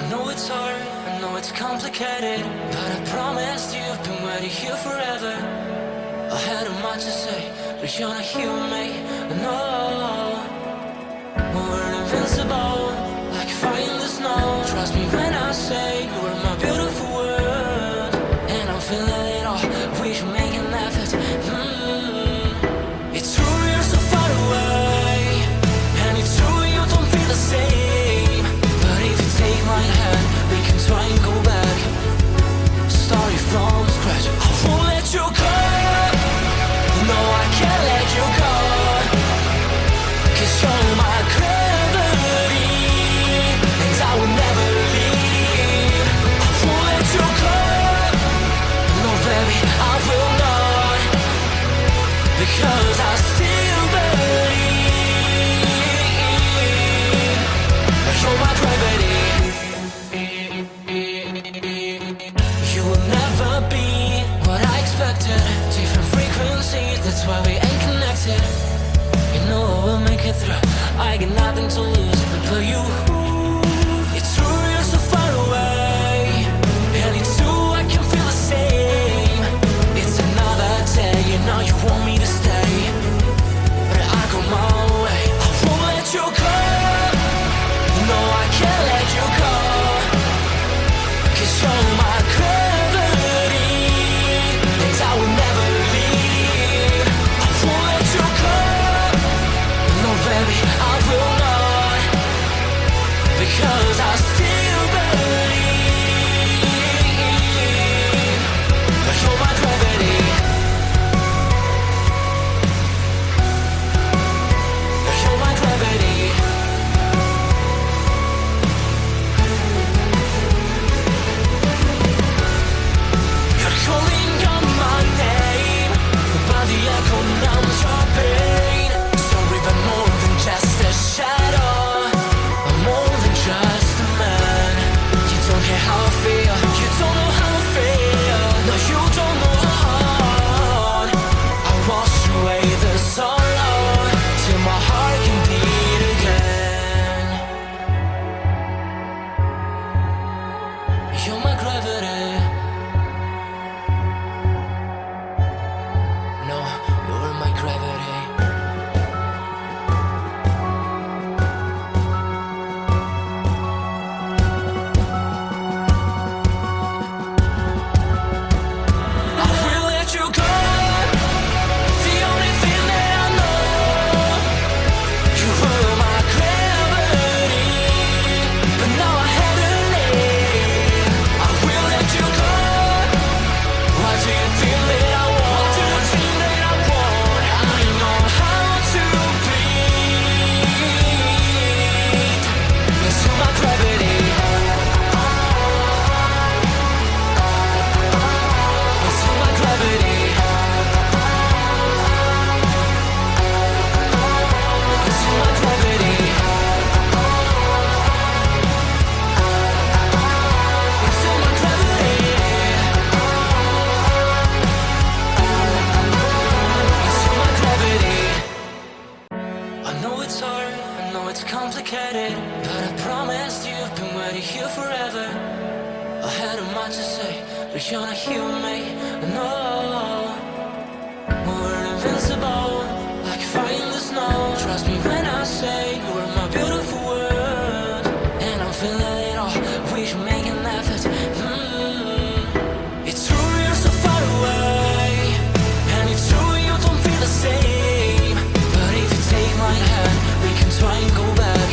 I know it's hard, I know it's complicated, but I promised you I've been waiting here forever. I had a much to say, but you're not hear me. No, we're invincible, like fire in the snow. Trust me when I say you are my beautiful world, and I'm feeling it all. We should make an effort. It's true you're so far away, and it's true you don't feel the same. But if you take my hand, we can try and go back. Starting from scratch, I won't let you go. No, I can't let you go, 'cause you're my gravity, and I will never leave. I won't let you go. No, baby, I will not, because I still believe. You're my gravity. You will never be what I expected. Different frequencies, that's why we ain't connected. You know I will make it through. I got nothing to lose but you. It's true you're so far away, and it's true I can feel the same. It's another day, you know you want me to stay, but I go my way. I won't let you go. No, I can't let you go, 'cause you're my gravity, and I will never leave. I won't let you go. No, baby, I will not, because I still believe. You're my gravity. You're my gravity. You're calling out my name, but the echo numbs your pain. Sorry, but more than just a shadow, I'm more than just a man. You don't care how I feel, you don't know how I feel. No, you don't know how. I wash away the sorrow till my heart can beat again. You're my gravity. No, you're my gravity. I will let you go. The only thing that I know, you were my gravity, but now I have to leave. I will let you go. What do you think that I want? What do you think that I want? I know how to breathe into my gravity. Into my gravity. Into my gravity. Into my gravity. Into my gravity. I know it's hard, I know it's complicated, but I promised you I've been waiting here forever. I had a much to say, but you're not hear me. No, we're invincible, like fire in the snow. Trust me when I say you are my beautiful world, and I'm feeling it all. We should make an effort. It's true you're so far away, and it's true you don't feel the same. But if you take my hand, we can try and go back.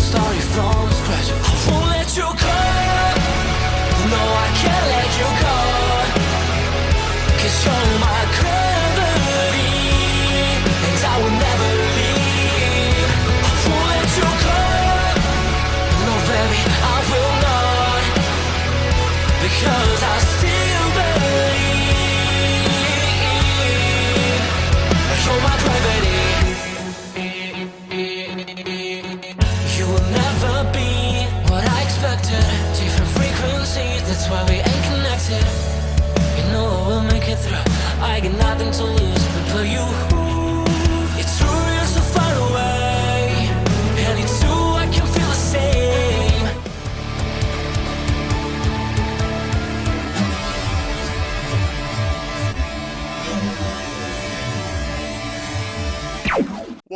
Starting from scratch, I won't let you go. No, I can't let you go, 'cause you're my gravity, and I will never leave. I won't let you go. No, baby, I will not.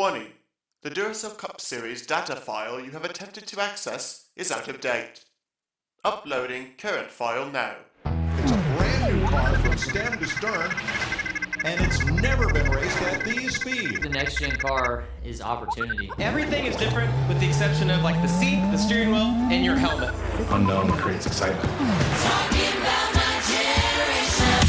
Warning: the Duracell Cup Series data file you have attempted to access is out of date. Uploading current file now. It's a brand new car from stem to stern, and it's never been raced at these speeds. The next gen car is opportunity. Everything is different with the exception of like the seat, the steering wheel, and your helmet. Unknown creates excitement. Talking about my generation.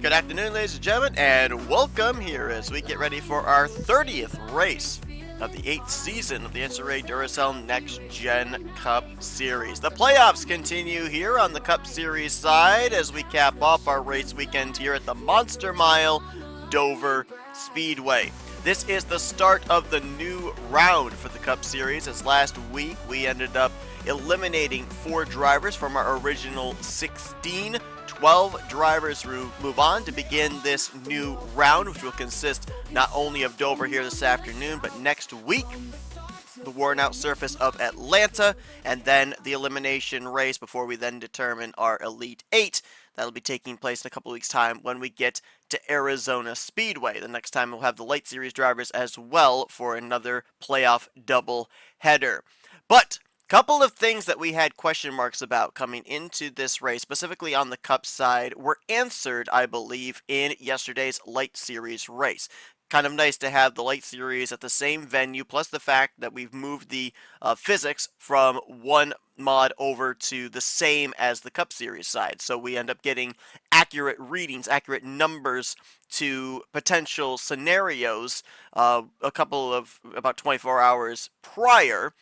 Good afternoon, ladies and gentlemen, and welcome here as we get ready for our 30th race of the 8th season of the NNSCRA Duracell Next Gen Cup Series. The playoffs continue here on the Cup Series side as we cap off our race weekend here at the Monster Mile Dover Speedway. This is the start of the new round for the Cup Series, as last week we ended up eliminating 4 drivers from our original 16. 12 drivers move on to begin this new round, which will consist not only of Dover here this afternoon, but next week, the worn-out surface of Atlanta, and then the elimination race before we then determine our Elite 8. That'll be taking place in a couple weeks' time when we get to Arizona Speedway. The next time we'll have the Light Series drivers as well for another playoff double header. But couple of things that we had question marks about coming into this race, specifically on the Cup side, were answered, I believe, in yesterday's Light Series race. Kind of nice to have the Light Series at the same venue, plus the fact that we've moved the physics from one mod over to the same as the Cup Series side. So we end up getting accurate readings, accurate numbers to potential scenarios a couple of about 24 hours prior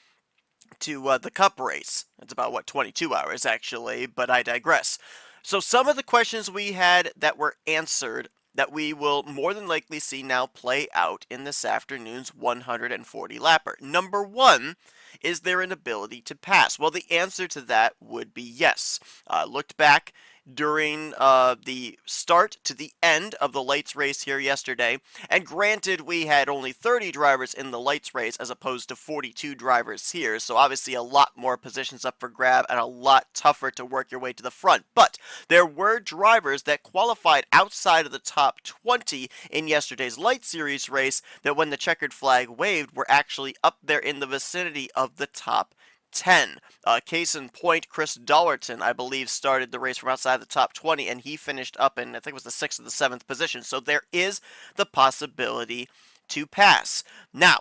to the Cup race. It's about, 22 hours actually, but I digress. So some of the questions we had that were answered that we will more than likely see now play out in this afternoon's 140 lapper. Number 1, is there an ability to pass? Well, the answer to that would be yes. Looked back during the start to the end of the Lights race here yesterday, and granted we had only 30 drivers in the Lights race as opposed to 42 drivers here, so obviously a lot more positions up for grab and a lot tougher to work your way to the front, but there were drivers that qualified outside of the top 20 in yesterday's Light Series race that when the checkered flag waved were actually up there in the vicinity of the top 10. Case in point, Chris Dollerton, I believe, started the race from outside the top 20, and he finished up in, I think it was the 6th or the 7th position. So there is the possibility to pass. Now,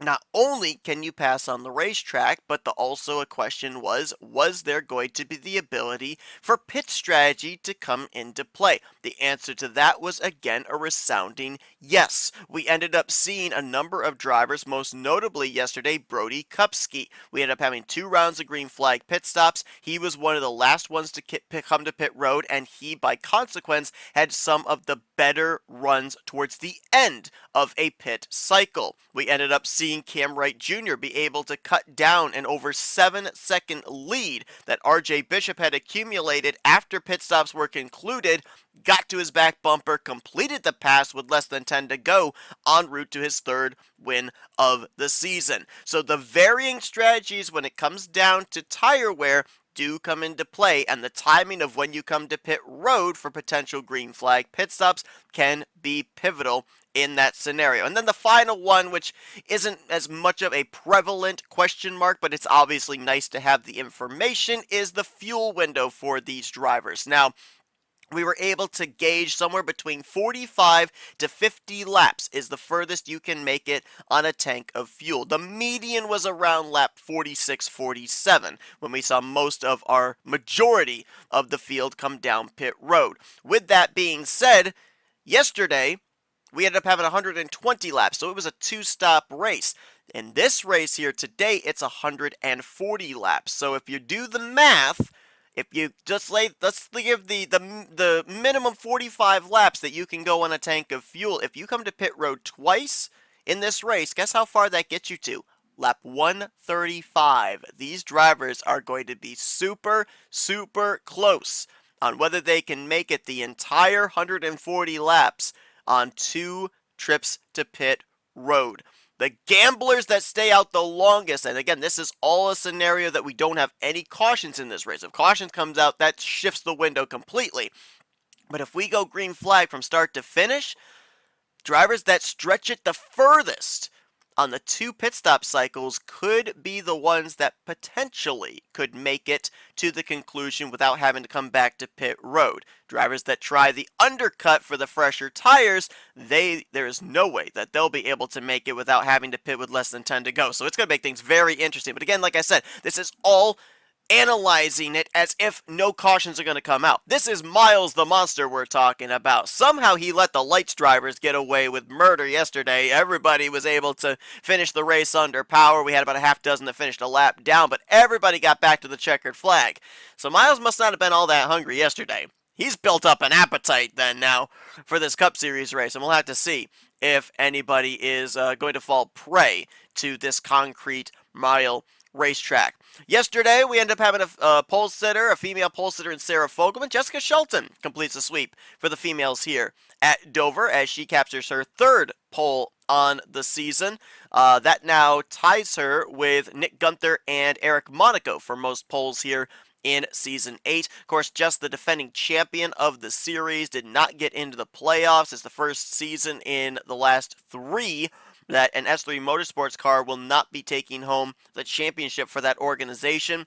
not only can you pass on the racetrack, but also a question was there going to be the ability for pit strategy to come into play? The answer to that was, again, a resounding yes. We ended up seeing a number of drivers, most notably yesterday, Brody Kupski. We ended up having 2 rounds of green flag pit stops. He was one of the last ones to come to pit road, and he, by consequence, had some of the better runs towards the end of a pit cycle. We ended up seeing Cam Wright Jr. be able to cut down an over 7-second lead that RJ Bishop had accumulated after pit stops were concluded, got to his back bumper, completed the pass with less than 10 to go, en route to his 3rd win of the season. So the varying strategies when it comes down to tire wear do come into play, and the timing of when you come to pit road for potential green flag pit stops can be pivotal in that scenario. And then the final one, which isn't as much of a prevalent question mark, but it's obviously nice to have the information, is the fuel window for these drivers. Now, we were able to gauge somewhere between 45 to 50 laps is the furthest you can make it on a tank of fuel. The median was around lap 46, 47 when we saw most of our majority of the field come down pit road. With that being said, yesterday we ended up having 120 laps, so it was a two-stop race. In this race here today, it's 140 laps. So if you do the math, if you just let's give the minimum 45 laps that you can go on a tank of fuel. If you come to pit road twice in this race, guess how far that gets you to? Lap 135. These drivers are going to be super, super close on whether they can make it the entire 140 laps on 2 trips to pit road. The gamblers that stay out the longest, and again, this is all a scenario that we don't have any cautions in this race. If caution comes out, that shifts the window completely. But if we go green flag from start to finish, drivers that stretch it the furthest on the 2 pit stop cycles could be the ones that potentially could make it to the conclusion without having to come back to pit road. Drivers that try the undercut for the fresher tires, there is no way that they'll be able to make it without having to pit with less than 10 to go. So it's going to make things very interesting. But again, like I said, this is all analyzing it as if no cautions are going to come out. This is Miles the Monster we're talking about. Somehow he let the lights drivers get away with murder yesterday. Everybody was able to finish the race under power. We had about a half dozen that finished a lap down, but everybody got back to the checkered flag. So Miles must not have been all that hungry yesterday. He's built up an appetite then now for this Cup Series race, and we'll have to see if anybody is going to fall prey to this concrete mile racetrack. Yesterday, we ended up having a pole sitter, a female pole sitter in Sarah Fogelman. Jessica Shelton completes the sweep for the females here at Dover as she captures her 3rd pole on the season. That now ties her with Nick Gunther and Eric Monaco for most poles here in Season 8. Of course, just the defending champion of the series did not get into the playoffs. It's the first season in the last 3 that an S3 Motorsports car will not be taking home the championship for that organization.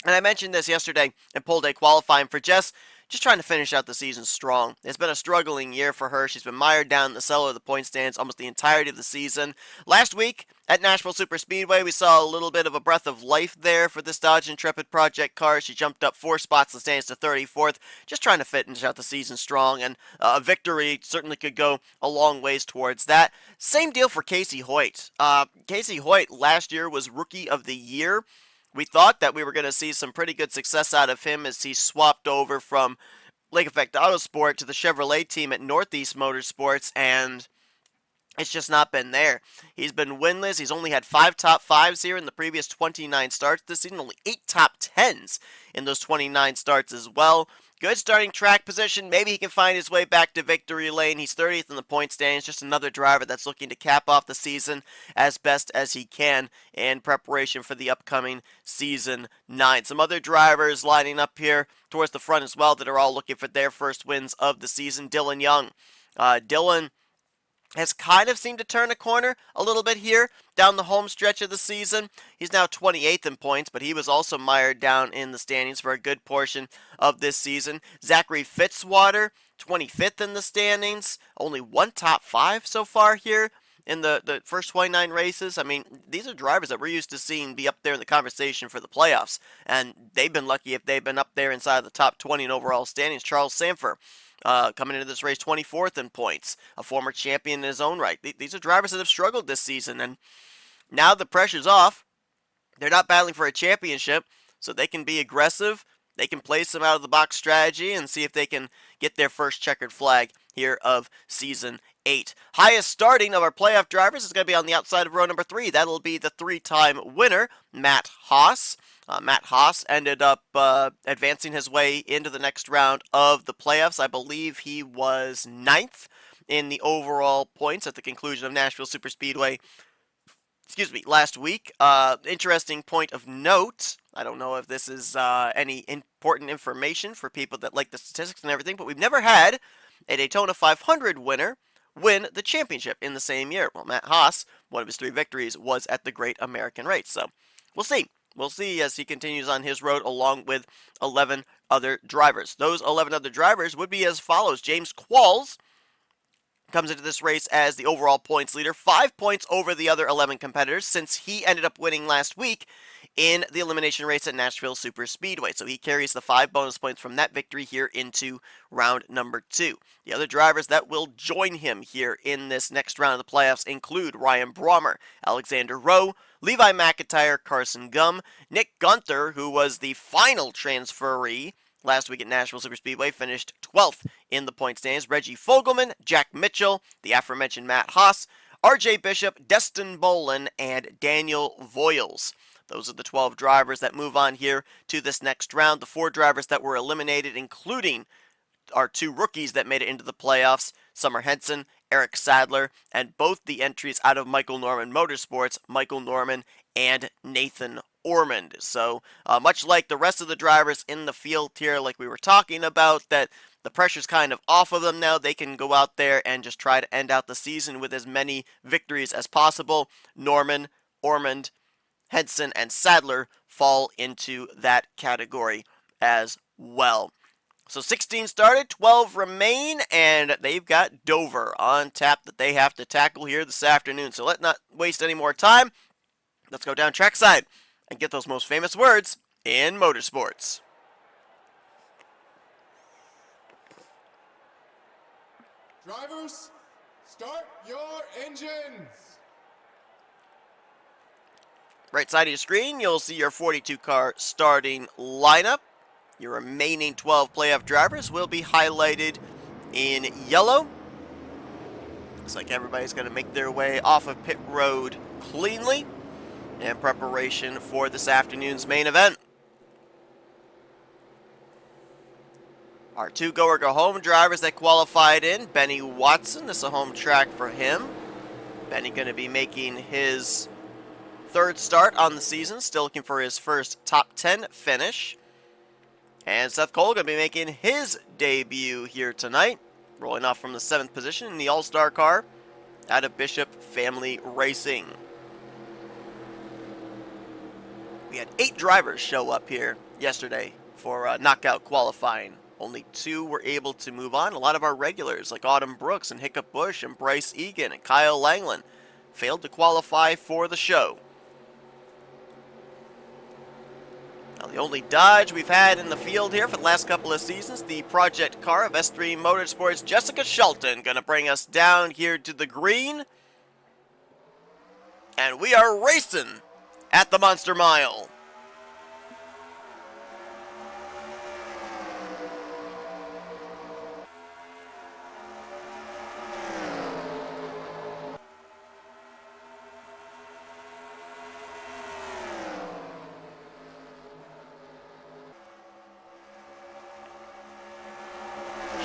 And I mentioned this yesterday in pole day qualifying for Jess, just trying to finish out the season strong. It's been a struggling year for her. She's been mired down in the cellar of the point stands almost the entirety of the season. Last week at Nashville Superspeedway, we saw a little bit of a breath of life there for this Dodge Intrepid Project car. She jumped up 4 spots and stands to 34th, just trying to finish out the season strong, and a victory certainly could go a long ways towards that. Same deal for Casey Hoyt. Casey Hoyt last year was Rookie of the Year. We thought that we were going to see some pretty good success out of him as he swapped over from Lake Effect Autosport to the Chevrolet team at Northeast Motorsports, and it's just not been there. He's been winless. He's only had 5 top 5s here in the previous 29 starts this season, only 8 top 10s in those 29 starts as well. Good starting track position. Maybe he can find his way back to victory lane. He's 30th in the point standings. Just another driver that's looking to cap off the season as best as he can in preparation for the upcoming Season 9. Some other drivers lining up here towards the front as well that are all looking for their first wins of the season. Dylan Young. Dylan has kind of seemed to turn a corner a little bit here down the home stretch of the season. He's now 28th in points, but he was also mired down in the standings for a good portion of this season. Zachary Fitzwater, 25th in the standings. Only 1 top 5 so far here in the first 29 races. I mean, these are drivers that we're used to seeing be up there in the conversation for the playoffs, and they've been lucky if they've been up there inside the top 20 in overall standings. Charles Sanford, coming into this race 24th in points, a former champion in his own right. These are drivers that have struggled this season, and now the pressure's off. They're not battling for a championship, so they can be aggressive. They can play some out-of-the-box strategy and see if they can get their first checkered flag here of Season 8. Highest starting of our playoff drivers is going to be on the outside of row number 3. That'll be the 3-time winner, Matt Haas. Matt Haas ended up advancing his way into the next round of the playoffs. I believe he was 9th in the overall points at the conclusion of Nashville Superspeedway last week. Interesting point of note, I don't know if this is any important information for people that like the statistics and everything, but we've never had a Daytona 500 winner win the championship in the same year. Well, Matt Haas, one of his 3 victories was at the Great American Race, so we'll see we'll see as he continues on his road along with 11 other drivers. Those 11 other drivers would be as follows. James Qualls comes into this race as the overall points leader, 5 points over the other 11 competitors since he ended up winning last week in the elimination race at Nashville Super Speedway. So he carries the 5 bonus points from that victory here into round number 2. The other drivers that will join him here in this next round of the playoffs include Ryan Brommer, Alexander Rowe, Levi McIntyre, Carson Gum, Nick Gunther, who was the final transferee last week at Nashville Super Speedway, finished 12th in the point standings. Reggie Fogelman, Jack Mitchell, the aforementioned Matt Haas, RJ Bishop, Destin Bolin, and Daniel Voiles. Those are the 12 drivers that move on here to this next round. The 4 drivers that were eliminated, including our 2 rookies that made it into the playoffs, Summer Henson, Eric Sadler, and both the entries out of Michael Norman Motorsports, Michael Norman and Nathan Ormond. So much like the rest of the drivers in the field here, like we were talking about, that the pressure's kind of off of them now. They can go out there and just try to end out the season with as many victories as possible. Norman, Ormond, Henson, and Sadler fall into that category as well. So 16 started, 12 remain, and they've got Dover on tap that they have to tackle here this afternoon. So let's not waste any more time. Let's go down trackside and get those most famous words in motorsports. Drivers, start your engines. Right side of your screen, you'll see your 42 car starting lineup. Your remaining 12 playoff drivers will be highlighted in yellow. Looks like everybody's going to make their way off of pit road cleanly in preparation for this afternoon's main event. Our 2 go or go home drivers that qualified in, Benny Watson, this is a home track for him. Benny going to be making his 3rd start on the season, still looking for his first top 10 finish. And Seth Cole going to be making his debut here tonight, rolling off from the 7th position in the All-Star car out of Bishop Family Racing. We had 8 drivers show up here yesterday for knockout qualifying. Only 2 were able to move on. A lot of our regulars like Autumn Brooks and Hiccup Bush and Bryce Egan and Kyle Langland failed to qualify for the show. Now, the only Dodge we've had in the field here for the last couple of seasons, the project car of S3 Motorsports, Jessica Shelton, going to bring us down here to the green. And we are racing at the Monster Mile.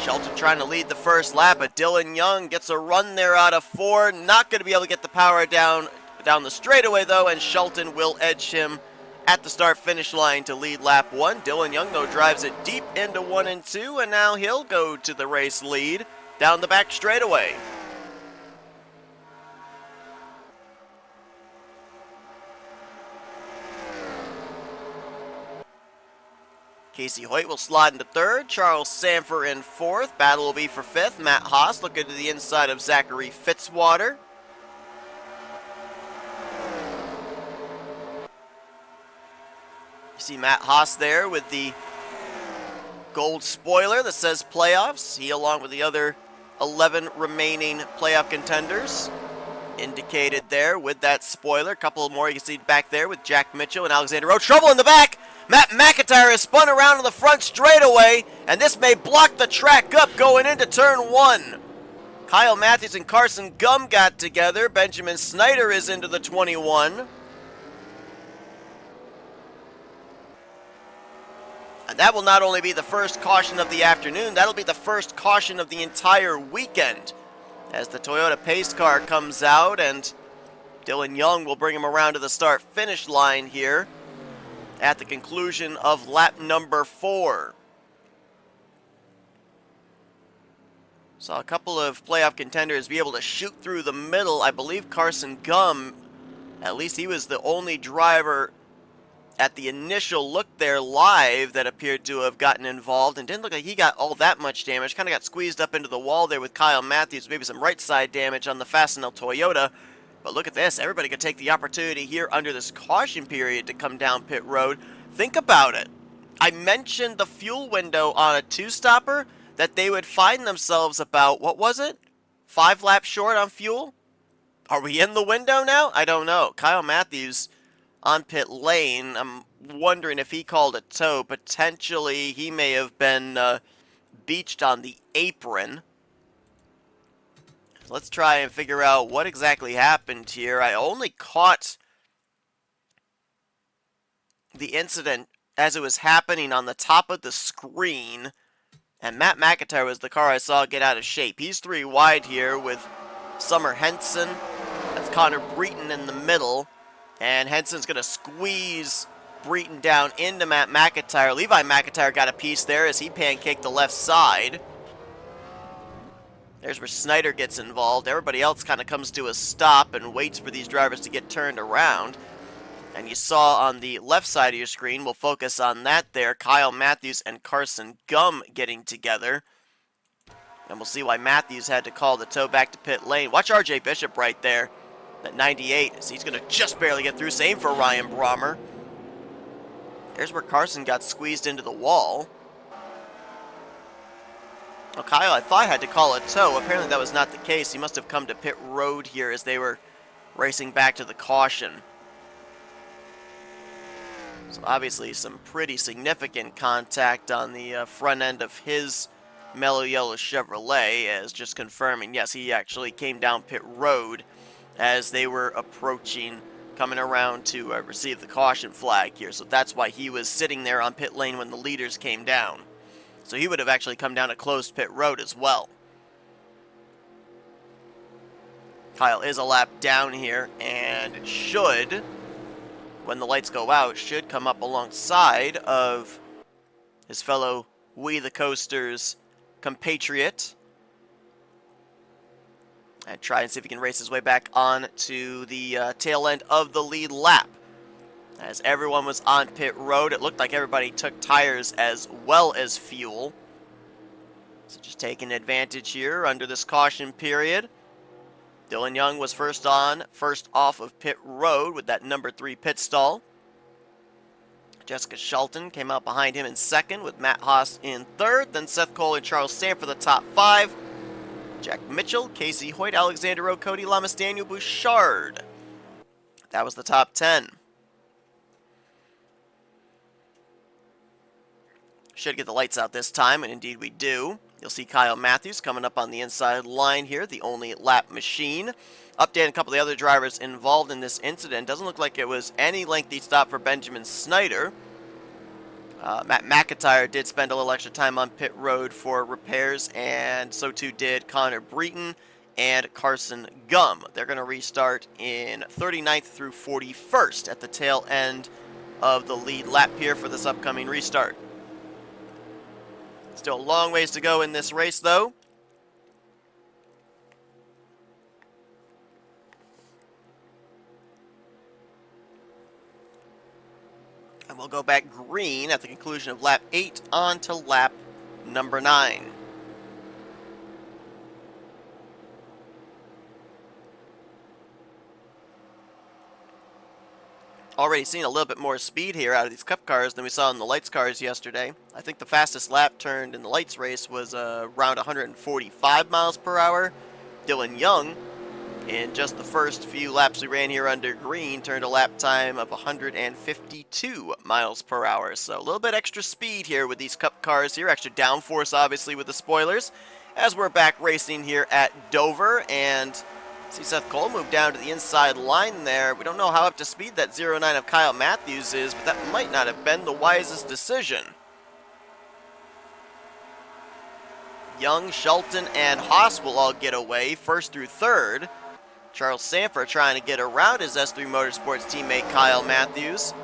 Shelton trying to lead the first lap, but Dylan Young gets a run there out of 4. Not going to be able to get the power down the straightaway, though, and Shelton will edge him at the start-finish line to lead lap 1. Dylan Young, though, drives it deep into 1 and 2, and now he'll go to the race lead down the back straightaway. Casey Hoyt will slide into 3rd. Charles Sanford in 4th. Battle will be for 5th. Matt Haas looking to the inside of Zachary Fitzwater. You see Matt Haas there with the gold spoiler that says playoffs. He, along with the other 11 remaining playoff contenders, indicated there with that spoiler. A couple more you can see back there with Jack Mitchell and Alexander Rowe. Trouble in the back. Matt McIntyre has spun around in the front straightaway, and this may block the track up going into turn 1. Kyle Matthews and Carson Gum got together. Benjamin Snyder is into the 21. And that will not only be the first caution of the afternoon, that'll be the first caution of the entire weekend, as the Toyota pace car comes out, and Dylan Young will bring him around to the start-finish line here at the conclusion of lap number 4. Saw a couple of playoff contenders be able to shoot through the middle. I believe Carson Gum, at least he was the only driver at the initial look there live that appeared to have gotten involved, and didn't look like he got all that much damage. Kind of got squeezed up into the wall there with Kyle Matthews, maybe some right side damage on the Fastenal Toyota. But look at this, everybody could take the opportunity here under this caution period to come down pit road. Think about it. I mentioned the fuel window on a two-stopper, that they would find themselves about, what was it? 5 laps short on fuel? Are we in the window now? I don't know. Kyle Matthews on pit lane. I'm wondering if he called a tow. Potentially, he may have been beached on the apron. Let's try and figure out what exactly happened here. I only caught the incident as it was happening on the top of the screen. And Matt McIntyre was the car I saw get out of shape. He's 3 wide here with Summer Henson. That's Connor Breton in the middle. And Henson's going to squeeze Breton down into Matt McIntyre. Levi McIntyre got a piece there as he pancaked the left side. There's where Snyder gets involved. Everybody else kind of comes to a stop and waits for these drivers to get turned around. And you saw on the left side of your screen, we'll focus on that there, Kyle Matthews and Carson Gum getting together. And we'll see why Matthews had to call the tow back to pit lane. Watch RJ Bishop right there at 98, as he's going to just barely get through. Same for Ryan Brommer. There's where Carson got squeezed into the wall. Well, Kyle, I thought, had to call a tow. Apparently that was not the case. He must have come to pit road here as they were racing back to the caution. So obviously some pretty significant contact on the front end of his mellow yellow Chevrolet, as just confirming, yes, he actually came down pit road as they were approaching, coming around to receive the caution flag here. So that's why he was sitting there on pit lane when the leaders came down. So he would have actually come down a closed pit road as well. Kyle is a lap down here and should, when the lights go out, should come up alongside of his fellow We the Coasters compatriot and try and see if he can race his way back on to the tail end of the lead lap. As everyone was on pit road, it looked like everybody took tires as well as fuel. So just taking advantage here under this caution period. Dylan Young was first off of pit road with that number 3 pit stall. Jessica Shelton came out behind him in second with Matt Haas in third. Then Seth Cole and Charles Sanford the top 5. Jack Mitchell, Casey Hoyt, Alexander Rowe, Cody Lamas, Daniel Bouchard. That was the top 10. Should get the lights out this time, and indeed we do. You'll see Kyle Matthews coming up on the inside line here, the only lap machine. Updating a couple of the other drivers involved in this incident. Doesn't look like it was any lengthy stop for Benjamin Snyder. Matt McIntyre did spend a little extra time on pit road for repairs, and so too did Connor Breton and Carson Gum. They're going to restart in 39th through 41st at the tail end of the lead lap here for this upcoming restart. Still a long ways to go in this race, though. And we'll go back green at the conclusion of lap 8 on to lap number 9. Already seen a little bit more speed here out of these Cup cars than we saw in the Lights cars yesterday. I think the fastest lap turned in the Lights race was around 145 miles per hour. Dylan Young, in just the first few laps we ran here under green, turned a lap time of 152 miles per hour. So a little bit extra speed here with these Cup cars here. Extra downforce, obviously, with the spoilers. As we're back racing here at Dover, and see Seth Cole move down to the inside line there. We don't know how up to speed that 09 of Kyle Matthews is, but that might not have been the wisest decision. Young, Shelton, and Haas will all get away, first through third. Charles Sanford trying to get around his S3 Motorsports teammate Kyle Matthews.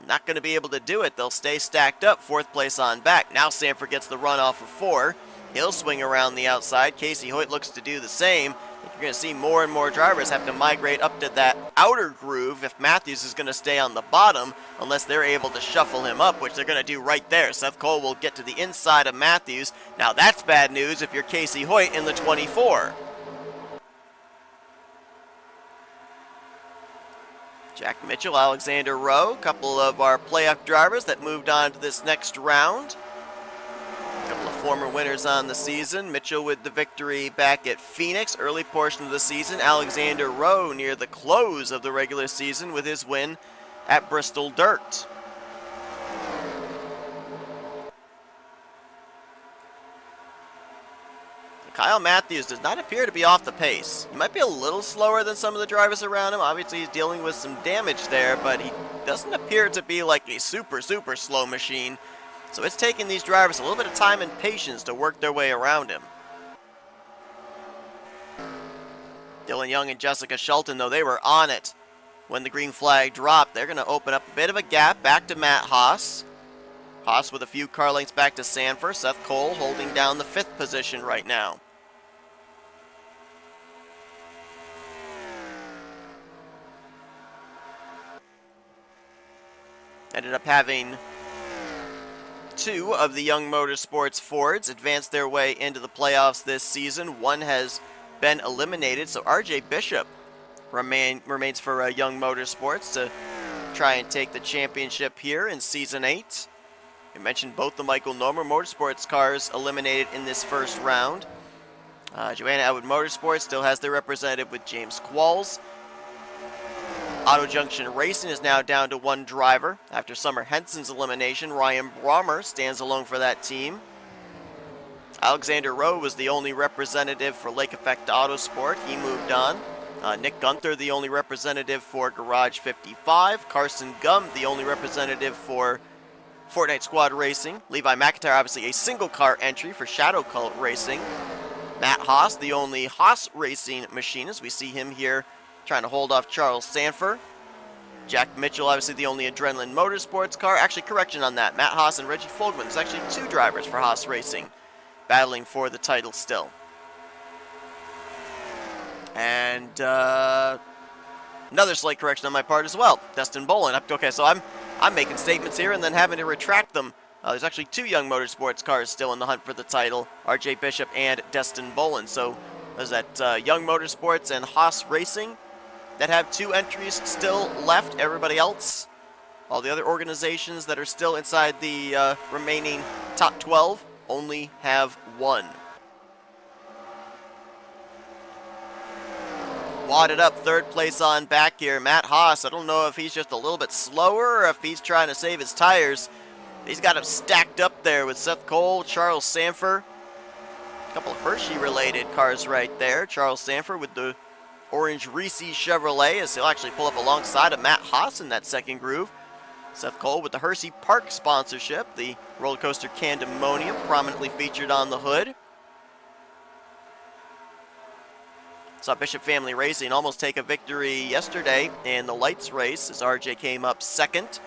Not going to be able to do it. They'll stay stacked up, fourth place on back. Now Sanford gets the run off of 4. He'll swing around the outside. Casey Hoyt looks to do the same. You're going to see more and more drivers have to migrate up to that outer groove if Matthews is going to stay on the bottom, unless they're able to shuffle him up, which they're going to do right there. Seth Cole will get to the inside of Matthews. Now that's bad news if you're Casey Hoyt in the 24. Jack Mitchell, Alexander Rowe, a couple of our playoff drivers that moved on to this next round. A couple of former winners on the season. Mitchell with the victory back at Phoenix, early portion of the season. Alexander Rowe near the close of the regular season with his win at Bristol Dirt. Kyle Matthews does not appear to be off the pace. He might be a little slower than some of the drivers around him. Obviously, he's dealing with some damage there, but he doesn't appear to be like a super slow machine. So it's taking these drivers a little bit of time and patience to work their way around him. Dylan Young and Jessica Shelton, though, they were on it when the green flag dropped. They're going to open up a bit of a gap back to Matt Haas. Haas with a few car lengths back to Sanford. Seth Cole holding down the 5th position right now. Ended up having 2 of the Young Motorsports Fords advance their way into the playoffs this season. One has been eliminated, so RJ Bishop remains for Young Motorsports to try and take the championship here in Season 8. We mentioned both the Michael Nomer Motorsports cars eliminated in this first round. Joanna Atwood Motorsports still has their representative with James Qualls. Auto Junction Racing is now down to 1 driver. After Summer Henson's elimination, Ryan Brommer stands alone for that team. Alexander Rowe was the only representative for Lake Effect Autosport. He moved on. Nick Gunther, the only representative for Garage 55. Carson Gum, the only representative for Fortnite Squad Racing. Levi McIntyre, obviously a single car entry for Shadow Cult Racing. Matt Haas, the only Haas Racing machinist. We see him here trying to hold off Charles Sanford. Jack Mitchell, obviously the only Adrenaline Motorsports car. Actually, correction on that. Matt Haas and Reggie Fogman. There's actually 2 drivers for Haas Racing battling for the title still. And another slight correction on my part as well. Dustin Bolin. Okay, so I'm making statements here and then having to retract them. There's actually 2 Young Motorsports cars still in the hunt for the title. RJ Bishop and Dustin Bolin. So there's that Young Motorsports and Haas Racing that have 2 entries still left. Everybody else, all the other organizations that are still inside the remaining top 12, only have 1. Wadded up, 3rd place on back here. Matt Haas, I don't know if he's just a little bit slower or if he's trying to save his tires. He's got him stacked up there with Seth Cole, Charles Sanford. A couple of Hershey-related cars right there. Charles Sanford with the orange Reese Chevrolet as he'll actually pull up alongside of Matt Haas in that 2nd groove. Seth Cole with the Hershey Park sponsorship. The roller coaster Candemonium prominently featured on the hood. Saw Bishop Family Racing almost take a victory yesterday in the lights race as RJ came up 2nd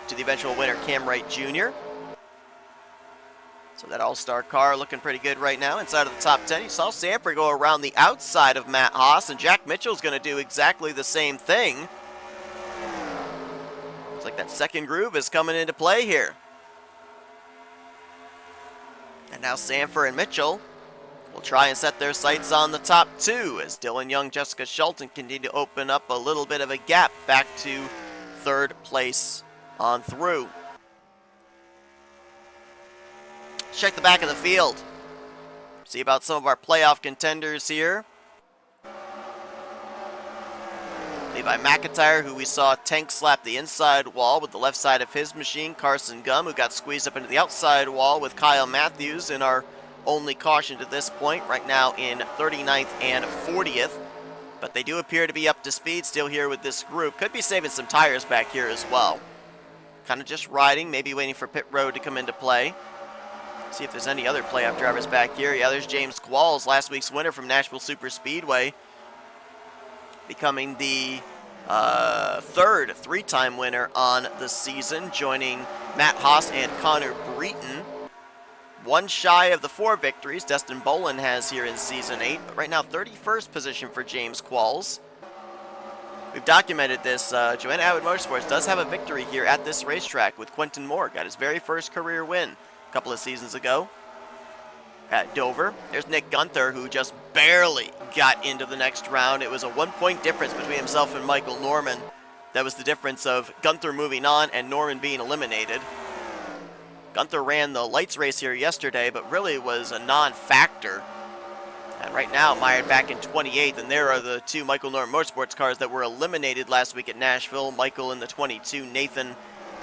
to the eventual winner Cam Wright Jr. So that all-star car looking pretty good right now inside of the top 10. You saw Sanford go around the outside of Matt Haas, and Jack Mitchell's going to do exactly the same thing. Looks like that 2nd groove is coming into play here. And now Sanford and Mitchell will try and set their sights on the top 2 as Dylan Young, Jessica Shelton continue to open up a little bit of a gap back to 3rd place on through. Check the back of the field. See about some of our playoff contenders here. Levi McIntyre, who we saw tank slap the inside wall with the left side of his machine. Carson Gum, who got squeezed up into the outside wall with Kyle Matthews in our only caution to this point, right now in 39th and 40th. But they do appear to be up to speed still here with this group. Could be saving some tires back here as well. Kind of just riding, maybe waiting for pit road to come into play. See if there's any other playoff drivers back here. Yeah, there's James Qualls, last week's winner from Nashville Super Speedway, becoming the 3rd 3-time winner on the season, joining Matt Haas and Connor Breton. One shy of the 4 victories Destin Bolin has here in Season 8, but right now 31st position for James Qualls. We've documented this. Joanna Atwood Motorsports does have a victory here at this racetrack with Quentin Moore. Got his very first career win a couple of seasons ago at Dover. There's Nick Gunther, who just barely got into the next round. It was a 1-point difference between himself and Michael Norman. That was the difference of Gunther moving on and Norman being eliminated. Gunther ran the lights race here yesterday, but really was a non-factor. And right now, mired back in 28th, and there are the 2 Michael Norman Motorsports cars that were eliminated last week at Nashville. Michael in the 22, Nathan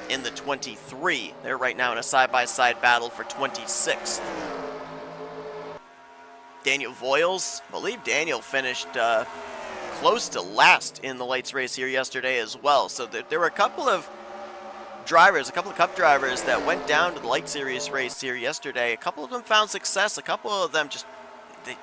in the 23. They're right now in a side-by-side battle for 26th. Daniel Voiles, I believe Daniel finished close to last in the lights race here yesterday as well. So there were a couple of drivers, a couple of Cup drivers that went down to the Light Series race here yesterday. A couple of them found success. A couple of them just,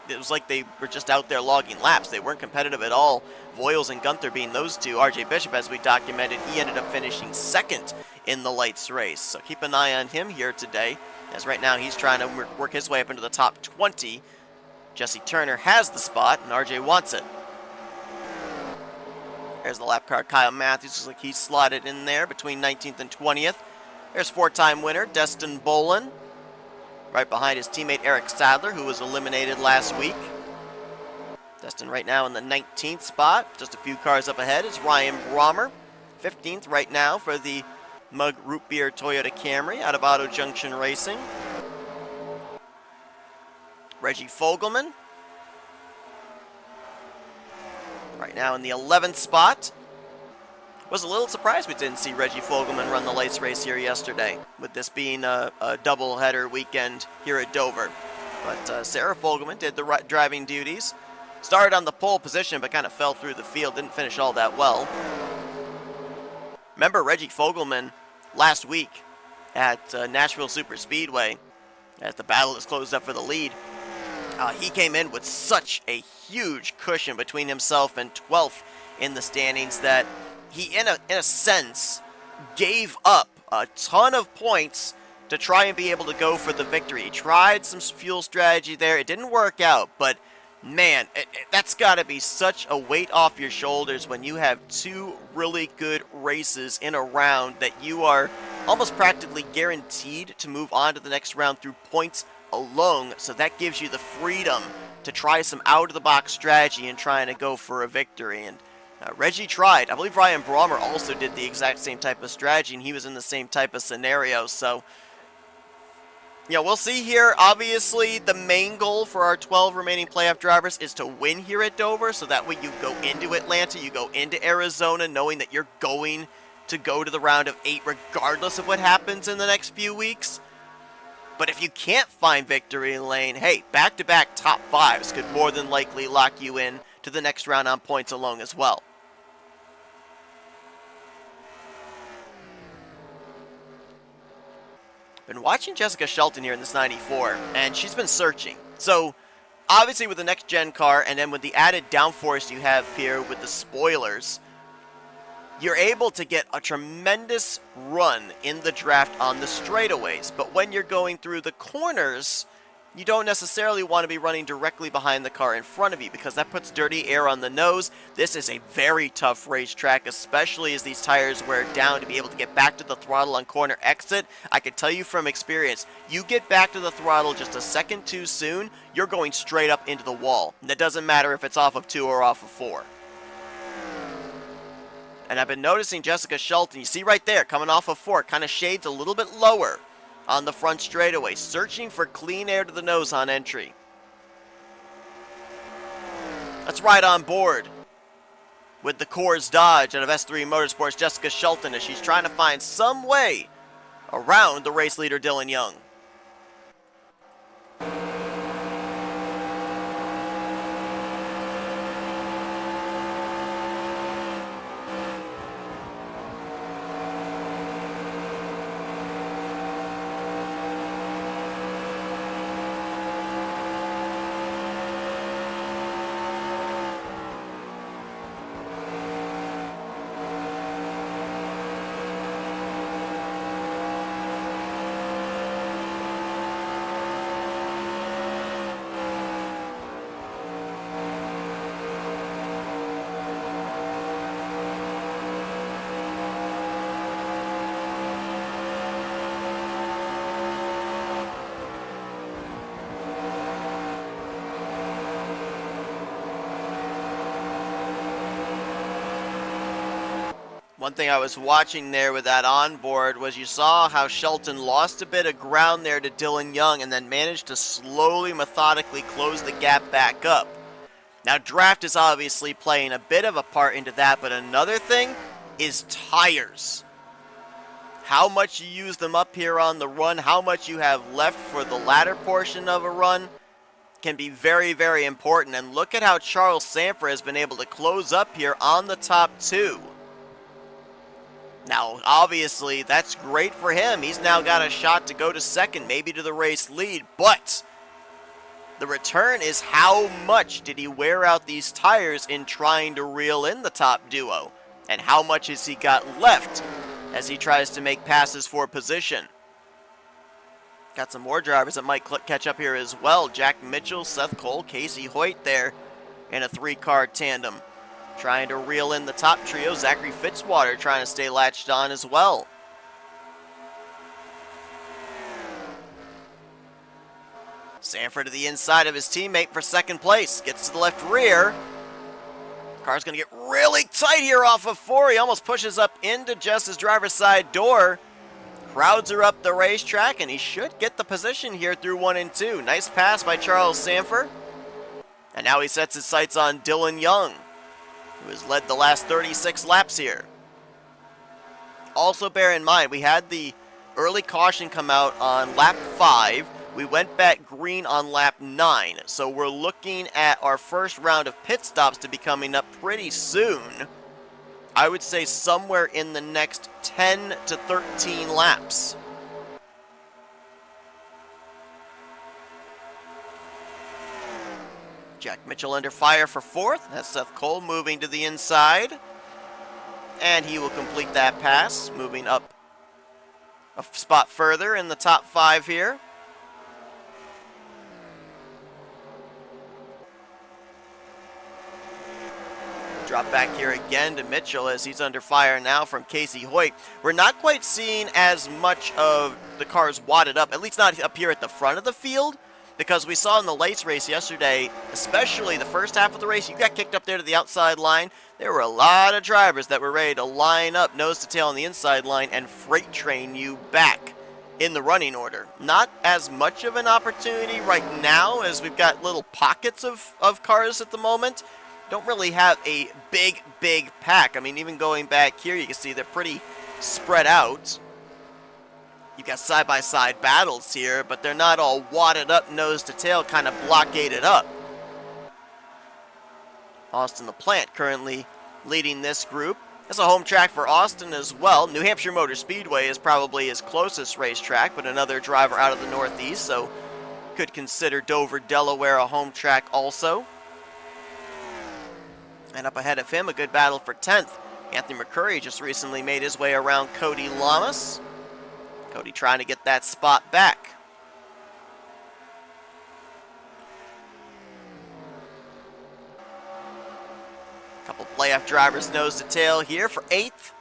it was like they were just out there logging laps. They weren't competitive at all. Voiles and Gunther being those 2. RJ Bishop, as we documented, he ended up finishing 2nd in the lights race. So keep an eye on him here today, as right now he's trying to work his way up into the top 20. Jesse Turner has the spot, and RJ wants it. There's the lap car, Kyle Matthews. Looks like he's slotted in there between 19th and 20th. There's 4-time winner, Destin Bolin. Right behind his teammate Eric Sadler, who was eliminated last week. Destin right now in the 19th spot. Just a few cars up ahead is Ryan Brommer. 15th right now for the Mug Root Beer Toyota Camry out of Auto Junction Racing. Reggie Fogelman right now in the 11th spot. Was a little surprised we didn't see Reggie Fogelman run the lights race here yesterday, with this being a doubleheader weekend here at Dover. But Sarah Fogelman did the driving duties. Started on the pole position, but kind of fell through the field. Didn't finish all that well. Remember Reggie Fogelman last week at Nashville Super Speedway, as the battle is closed up for the lead. He came in with such a huge cushion between himself and 12th in the standings that he, in a sense, gave up a ton of points to try and be able to go for the victory. He tried some fuel strategy there. It didn't work out, but man, that's got to be such a weight off your shoulders when you have 2 really good races in a round that you are almost practically guaranteed to move on to the next round through points alone. So that gives you the freedom to try some out-of-the-box strategy and trying to go for a victory. And Reggie tried. I believe Ryan Brommer also did the exact same type of strategy, and he was in the same type of scenario. So, we'll see here. Obviously, the main goal for our 12 remaining playoff drivers is to win here at Dover, so that way you go into Atlanta, you go into Arizona, knowing that you're going to go to the round of 8 regardless of what happens in the next few weeks. But if you can't find victory lane, hey, back-to-back top 5s could more than likely lock you in to the next round on points alone as well. Been watching Jessica Shelton here in this 94, and she's been searching. So, obviously with the next-gen car, and then with the added downforce you have here with the spoilers, you're able to get a tremendous run in the draft on the straightaways. But when you're going through the corners, you don't necessarily want to be running directly behind the car in front of you, because that puts dirty air on the nose. This is a very tough racetrack, especially as these tires wear down, to be able to get back to the throttle on corner exit. I can tell you from experience, you get back to the throttle just a second too soon, you're going straight up into the wall. And it doesn't matter if it's off of 2 or off of 4. And I've been noticing Jessica Shelton, you see right there, coming off of 4, kind of shades a little bit lower on the front straightaway, searching for clean air to the nose on entry. Let's ride on board with the Coors Dodge out of S3 Motorsports, Jessica Shelton, as she's trying to find some way around the race leader Dylan Young. One thing I was watching there with that onboard was you saw how Shelton lost a bit of ground there to Dylan Young and then managed to slowly, methodically close the gap back up. Now, draft is obviously playing a bit of a part into that, but another thing is tires. How much you use them up here on the run, how much you have left for the latter portion of a run can be very, very important. And look at how Charles Sanford has been able to close up here on the top two. Now, obviously, that's great for him. He's now got a shot to go to second, maybe to the race lead. But the return is how much did he wear out these tires in trying to reel in the top duo? And how much has he got left as he tries to make passes for position? Got some more drivers that might catch up here as well. Jack Mitchell, Seth Cole, Casey Hoyt there in a three-car tandem. Trying to reel in the top trio. Zachary Fitzwater trying to stay latched on as well. Sanford to the inside of his teammate for second place. Gets to the left rear. Car's going to get really tight here off of 4. He almost pushes up into Jess's driver's side door. Crowds are up the racetrack, and he should get the position here through 1 and 2. Nice pass by Charles Sanford. And now he sets his sights on Dylan Young, who has led the last 36 laps here. Also bear in mind, we had the early caution come out on lap 5. We went back green on lap 9. So we're looking at our first round of pit stops to be coming up pretty soon. I would say somewhere in the next 10 to 13 laps. Jack Mitchell under fire for 4th. That's Seth Cole moving to the inside. And he will complete that pass, moving up a spot further in the top 5 here. Drop back here again to Mitchell as he's under fire now from Casey Hoyt. We're not quite seeing as much of the cars wadded up, at least not up here at the front of the field, because we saw in the lights race yesterday, especially the first half of the race, you got kicked up there to the outside line. There were a lot of drivers that were ready to line up nose to tail on the inside line and freight train you back in the running order. Not as much of an opportunity right now as we've got little pockets of cars at the moment. Don't really have a big pack. I mean, even going back here, you can see they're pretty spread out. You've got side-by-side battles here, but they're not all wadded up nose to tail, kind of blockaded up. Austin LaPlante currently leading this group. It's a home track for Austin as well. New Hampshire Motor Speedway is probably his closest racetrack, but another driver out of the Northeast, so could consider Dover, Delaware a home track also. And up ahead of him, a good battle for 10th. Anthony McCurry just recently made his way around Cody Lamas. Cody trying to get that spot back. Couple playoff drivers nose to tail here for 8th.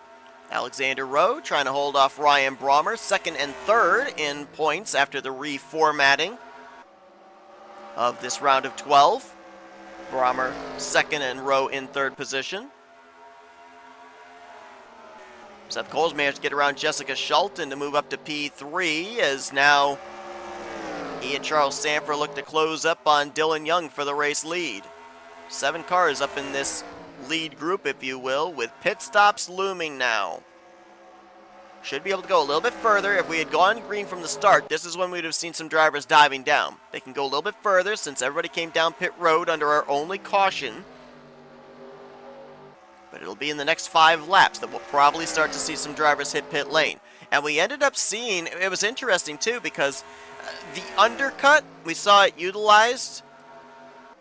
Alexander Rowe trying to hold off Ryan Brommer, 2nd and 3rd in points after the reformatting of this round of 12. Brommer 2nd and Rowe in 3rd position. Seth Cole's managed to get around Jessica Shelton to move up to P3, as now he and Charles Sanford look to close up on Dylan Young for the race lead. 7 cars up in this lead group, if you will, with pit stops looming now. Should be able to go a little bit further. If we had gone green from the start, this is when we would have seen some drivers diving down. They can go a little bit further since everybody came down pit road under our only caution. But it'll be in the next 5 laps that we'll probably start to see some drivers hit pit lane. And we ended up seeing, it was interesting too, because the undercut, we saw it utilized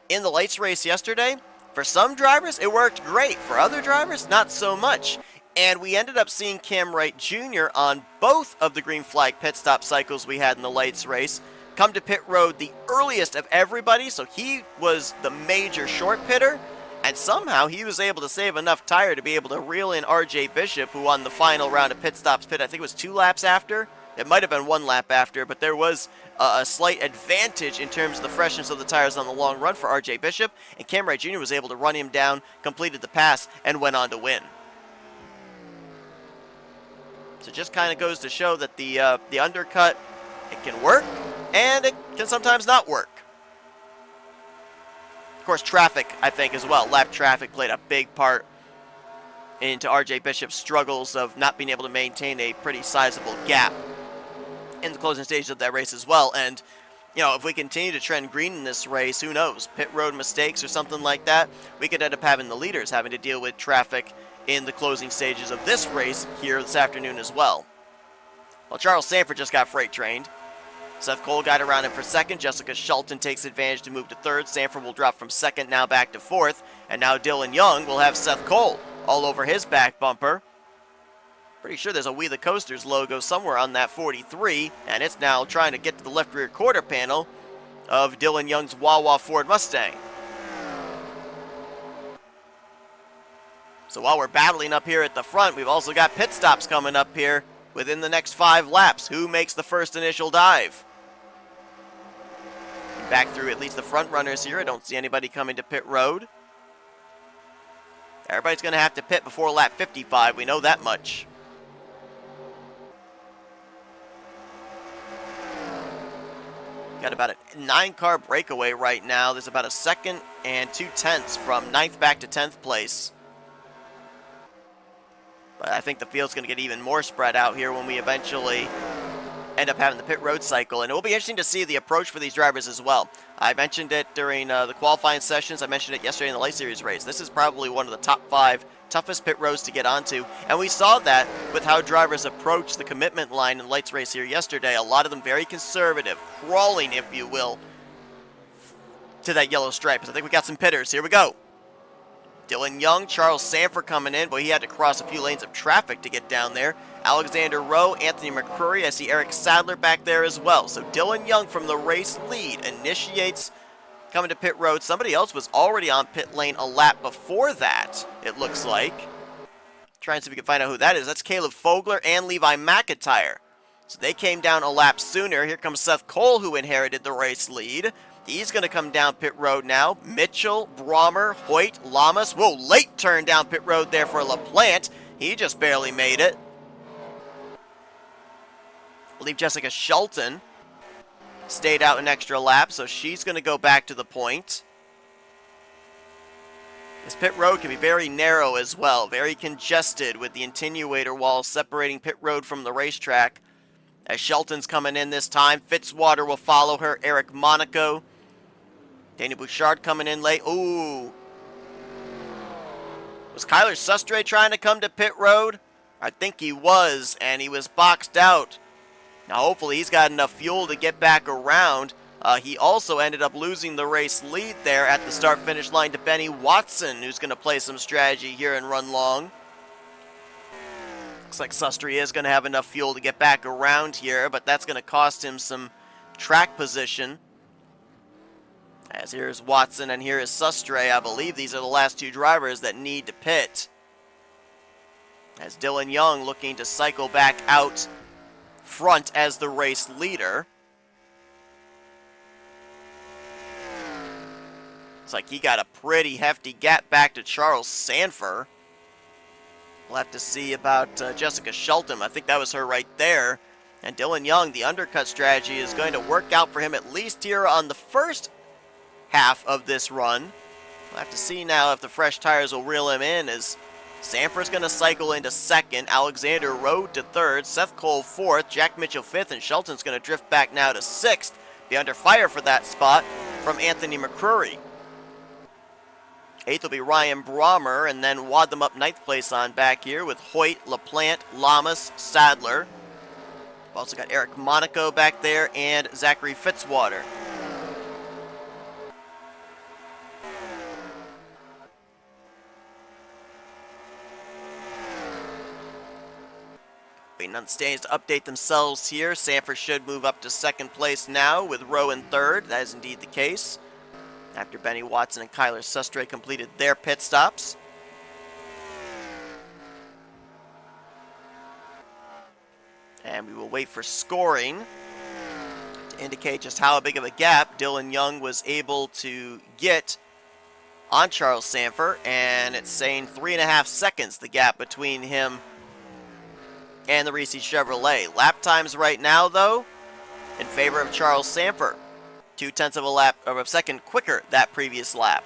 in the lights race yesterday. For some drivers, it worked great. For other drivers, not so much. And we ended up seeing Cam Wright Jr. on both of the green flag pit stop cycles we had in the lights race come to pit road the earliest of everybody, so he was the major short pitter, and somehow he was able to save enough tire to be able to reel in RJ Bishop, who on the final round of pit stops I think it was 2 laps after. It might have been 1 lap after, but there was a slight advantage in terms of the freshness of the tires on the long run for RJ Bishop, and Cam Wright Jr. was able to run him down, completed the pass, and went on to win. So it just kind of goes to show that the undercut, it can work, and it can sometimes not work. Of course, traffic, I think, as well. Lap traffic played a big part into RJ Bishop's struggles of not being able to maintain a pretty sizable gap in the closing stages of that race as well. And, you know, if we continue to trend green in this race, who knows? Pit road mistakes or something like that, we could end up having the leaders having to deal with traffic in the closing stages of this race here this afternoon as well. Well, Charles Sanford just got freight trained. Seth Cole got around him for second. Jessica Shelton takes advantage to move to third. Sanford will drop from second now back to fourth. And now Dylan Young will have Seth Cole all over his back bumper. Pretty sure there's a We the Coasters logo somewhere on that 43. And it's now trying to get to the left rear quarter panel of Dylan Young's Wawa Ford Mustang. So while we're battling up here at the front, we've also got pit stops coming up here within the next 5 laps. Who makes the first initial dive? Back through at least the front runners here. I don't see anybody coming to pit road. Everybody's going to have to pit before lap 55. We know that much. Got about a 9-car breakaway right now. There's about a second and 2/10 from 9th back to 10th place. But I think the field's going to get even more spread out here when we eventually end up having the pit road cycle. And it will be interesting to see the approach for these drivers as well. I mentioned it during the qualifying sessions. I mentioned it yesterday in the Light Series race. This is probably one of the top 5 toughest pit roads to get onto. And we saw that with how drivers approached the commitment line in the Lights race here yesterday. A lot of them very conservative, crawling, if you will, to that yellow stripe. So I think we got some pitters. Here we go. Dylan Young, Charles Sanford coming in. Boy, he had to cross a few lanes of traffic to get down there. Alexander Rowe, Anthony McCrory. I see Eric Sadler back there as well. So Dylan Young from the race lead initiates coming to pit road. Somebody else was already on pit lane a lap before that, it looks like. Trying to see if we can find out who that is. That's Caleb Fogler and Levi McIntyre. So they came down a lap sooner. Here comes Seth Cole, who inherited the race lead. He's going to come down pit road now. Mitchell, Brommer, Hoyt, Lamas. Whoa, late turn down pit road there for LaPlante. He just barely made it. I believe Jessica Shelton stayed out an extra lap, so she's going to go back to the point. This pit road can be very narrow as well, very congested with the attenuator wall separating pit road from the racetrack. As Shelton's coming in this time, Fitzwater will follow her, Eric Monaco. Danny Bouchard coming in late. Ooh. Was Kyler Sustre trying to come to pit road? I think he was, and he was boxed out. Now hopefully he's got enough fuel to get back around. He also ended up losing the race lead there at the start-finish line to Benny Watson, who's going to play some strategy here and run long. Looks like Sustre is going to have enough fuel to get back around here, but that's going to cost him some track position. As here's Watson and here is Sustre. I believe these are the last 2 drivers that need to pit. As Dylan Young looking to cycle back out front as the race leader. Looks like he got a pretty hefty gap back to Charles Sanford. We'll have to see about Jessica Shelton. I think that was her right there. And Dylan Young, the undercut strategy is going to work out for him at least here on the first half of this run. We'll have to see now if the fresh tires will reel him in, as Sanford's going to cycle into second, Alexander Rowe to third, Seth Cole fourth, Jack Mitchell fifth, and Shelton's going to drift back now to sixth. Be under fire for that spot from Anthony McCrory. Eighth will be Ryan Brommer, and then wad them up ninth place on back here with Hoyt, LaPlante, Lamas, Sadler. We've also got Eric Monaco back there and Zachary Fitzwater. Waiting on the standings to update themselves here. Sanford should move up to second place now with Rowe in third. That is indeed the case, after Benny Watson and Kyler Sustre completed their pit stops. And we will wait for scoring to indicate just how big of a gap Dylan Young was able to get on Charles Sanford. And it's saying 3.5 seconds, the gap between him and the Reese Chevrolet. Lap times right now, though, in favor of Charles Sanford. 0.2 of a second quicker that previous lap.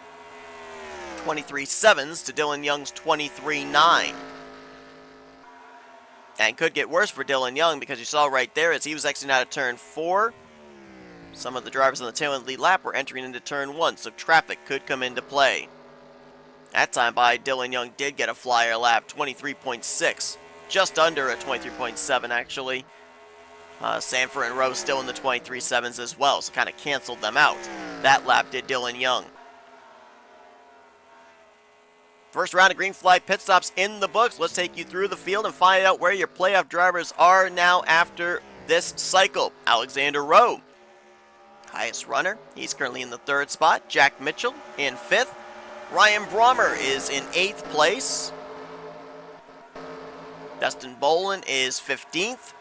23.7s to Dylan Young's 23.9. And could get worse for Dylan Young because you saw right there as he was exiting out of turn 4. Some of the drivers on the tail end of the lead lap were entering into turn 1, so traffic could come into play. That time by, Dylan Young did get a flyer lap, 23.6. Just under a 23.7 actually. Sanford and Rowe still in the 23.7s as well, so kind of canceled them out. That lap did Dylan Young. First round of green flag pit stops in the books. Let's take you through the field and find out where your playoff drivers are now after this cycle. Alexander Rowe, highest runner. He's currently in the 3rd spot. Jack Mitchell in 5th. Ryan Brommer is in 8th place. Dustin Bolin is 15th.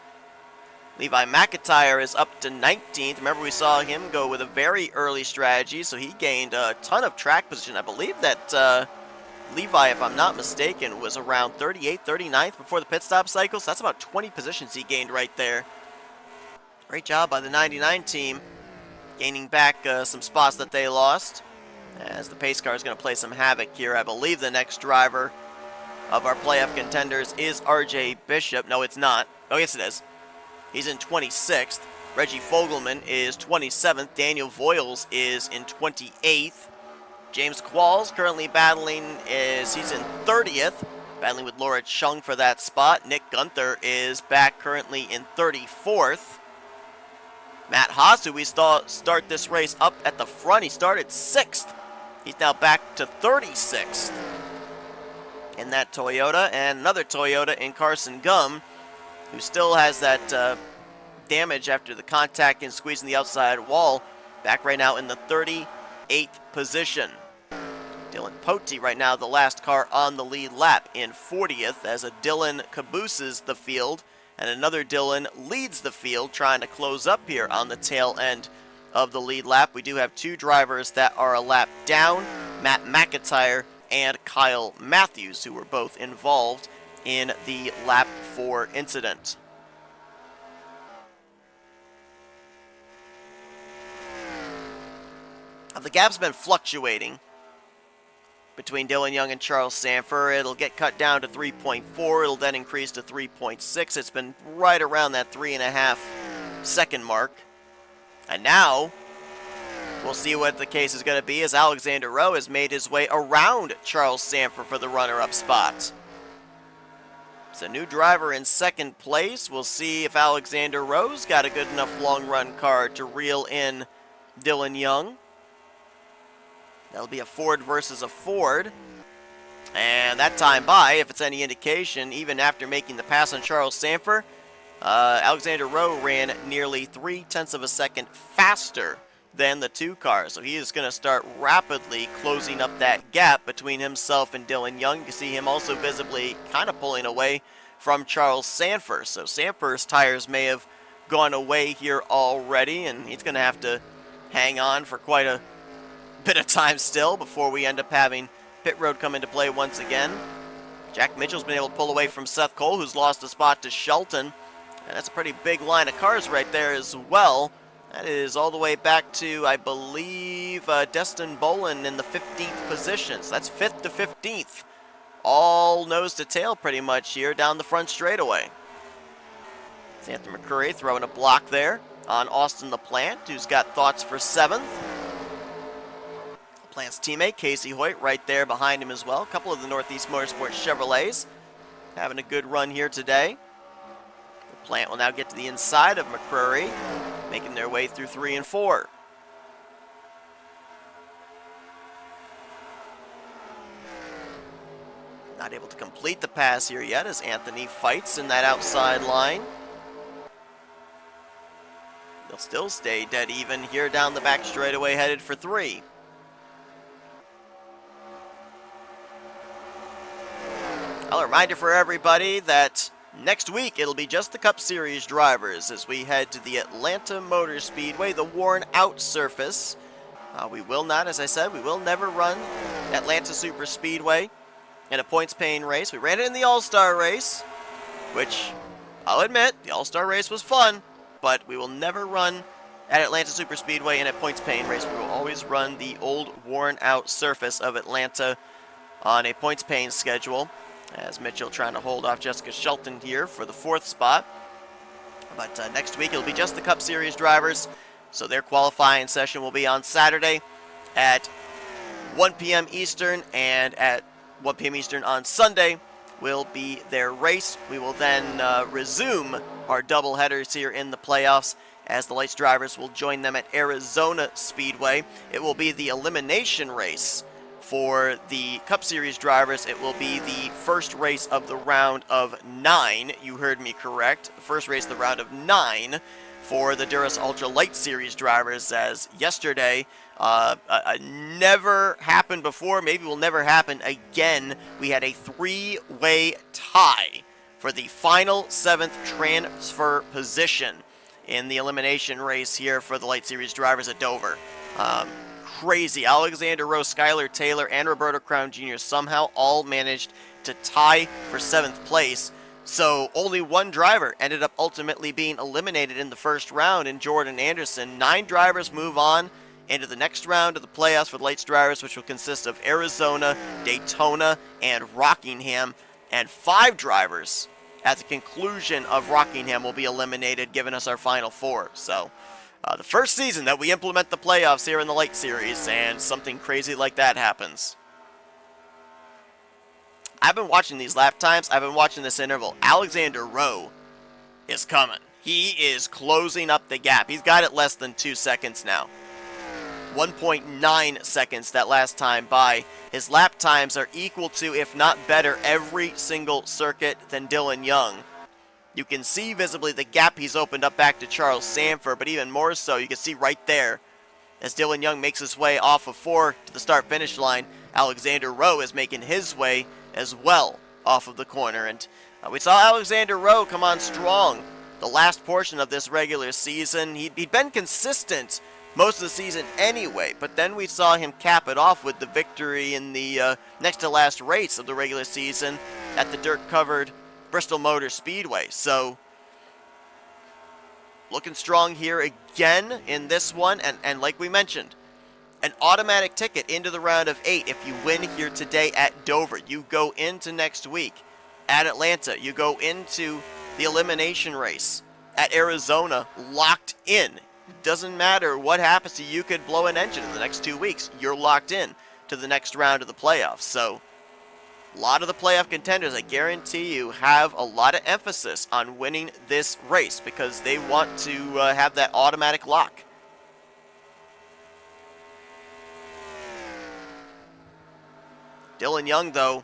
Levi McIntyre is up to 19th. Remember, we saw him go with a very early strategy, so he gained a ton of track position. I believe that Levi, if I'm not mistaken, was around 38th, 39th before the pit stop cycle, so that's about 20 positions he gained right there. Great job by the 99 team, gaining back some spots that they lost, as the pace car is going to play some havoc here. I believe the next driver of our playoff contenders is RJ Bishop. No, it's not. Oh, yes, it is. He's in 26th. Reggie Fogelman is 27th. Daniel Voiles is in 28th. James Qualls currently battling he's in 30th, battling with Laura Chung for that spot. Nick Gunther is back currently in 34th. Matt Haas, who we saw start this race up at the front, he started 6th. He's now back to 36th in that Toyota, and another Toyota in Carson Gum, who still has that damage after the contact and squeezing the outside wall, back right now in the 38th position. Dylan Pote right now the last car on the lead lap in 40th, as a Dylan cabooses the field and another Dylan leads the field, trying to close up here on the tail end of the lead lap. We do have 2 drivers that are a lap down, Matt McIntyre and Kyle Matthews, who were both involved in the lap 4 incident. The gap's been fluctuating between Dylan Young and Charles Sanford. It'll get cut down to 3.4. It'll then increase to 3.6. It's been right around that 3.5 second mark. And now, we'll see what the case is going to be, as Alexander Rowe has made his way around Charles Sanford for the runner-up spot. It's a new driver in 2nd place. We'll see if Alexander Rowe's got a good enough long-run car to reel in Dylan Young. That'll be a Ford versus a Ford. And that time by, if it's any indication, even after making the pass on Charles Sanford, Alexander Rowe ran nearly 0.3 of a second faster than the 2 cars. So he is going to start rapidly closing up that gap between himself and Dylan Young. You can see him also visibly kind of pulling away from Charles Sanford. So Sanford's tires may have gone away here already, and he's going to have to hang on for quite a bit of time still before we end up having pit road come into play once again. Jack Mitchell's been able to pull away from Seth Cole, who's lost a spot to Shelton. And that's a pretty big line of cars right there as well. That is all the way back to, I believe, Destin Bolin in the 15th position. So that's 5th to 15th. All nose to tail pretty much here down the front straightaway. It's Anthony McCurry throwing a block there on Austin LaPlante, who's got thoughts for 7th. LaPlante's teammate, Casey Hoyt, right there behind him as well. A couple of the Northeast Motorsports Chevrolets having a good run here today. LaPlante will now get to the inside of McCurry, making their way through 3 and 4. Not able to complete the pass here yet as Anthony fights in that outside line. They'll still stay dead even here down the back straightaway, headed for 3. A reminder for everybody that next week it'll be just the Cup Series drivers as we head to the Atlanta Motor Speedway, the worn out surface. We will not, as I said, we will never run Atlanta Super Speedway in a points paying race. We ran it in the All-Star race, which I'll admit, the All-Star race was fun, but we will never run at Atlanta Superspeedway in a points-paying race. We will always run the old, worn-out surface of Atlanta on a points-paying schedule, as Mitchell trying to hold off Jessica Shelton here for the 4th spot. But next week, it'll be just the Cup Series drivers, so their qualifying session will be on Saturday at 1 p.m. Eastern, and at 1 p.m. Eastern on Sunday will be their race. We will then resume our doubleheaders here in the playoffs as the Lights drivers will join them at Arizona Speedway. It will be the elimination race for the Cup Series drivers. It will be the first race of the round of 9. You heard me correct. The first race of the round of 9 for the Duracell Ultra Light Series drivers, as yesterday never happened before, maybe will never happen again. We had a 3-way tie for the final 7th transfer position in the elimination race here for the Light Series drivers at Dover. Crazy. Alexander Rowe, Skylar Taylor, and Roberto Crown Jr. somehow all managed to tie for 7th place. So only one driver ended up ultimately being eliminated in the first round in Jordan Anderson. 9 drivers move on into the next round of the playoffs for the Lights drivers, which will consist of Arizona, Daytona, and Rockingham. And 5 drivers at the conclusion of Rockingham will be eliminated, giving us our final 4. So the first season that we implement the playoffs here in the Light Series, and something crazy like that happens. I've been watching these lap times. I've been watching this interval. Alexander Rowe is coming. He is closing up the gap. He's got it less than 2 seconds now. 1.9 seconds that last time by. His lap times are equal to, if not better, every single circuit than Dylan Young. You can see visibly the gap he's opened up back to Charles Sanford, but even more so, you can see right there, as Dylan Young makes his way off of 4 to the start-finish line, Alexander Rowe is making his way as well off of the corner. And we saw Alexander Rowe come on strong the last portion of this regular season. He'd been consistent most of the season anyway, but then we saw him cap it off with the victory in the next to last race of the regular season at the dirt-covered Bristol Motor Speedway. So looking strong here again in this one, and like we mentioned, an automatic ticket into the round of 8 if you win here today at Dover. You go into next week at Atlanta. You go into the elimination race at Arizona locked in. Doesn't matter what happens to you. You could blow an engine in the next 2 weeks. You're locked in to the next round of the playoffs. So a lot of the playoff contenders, I guarantee you, have a lot of emphasis on winning this race because they want to have that automatic lock. Dylan Young, though,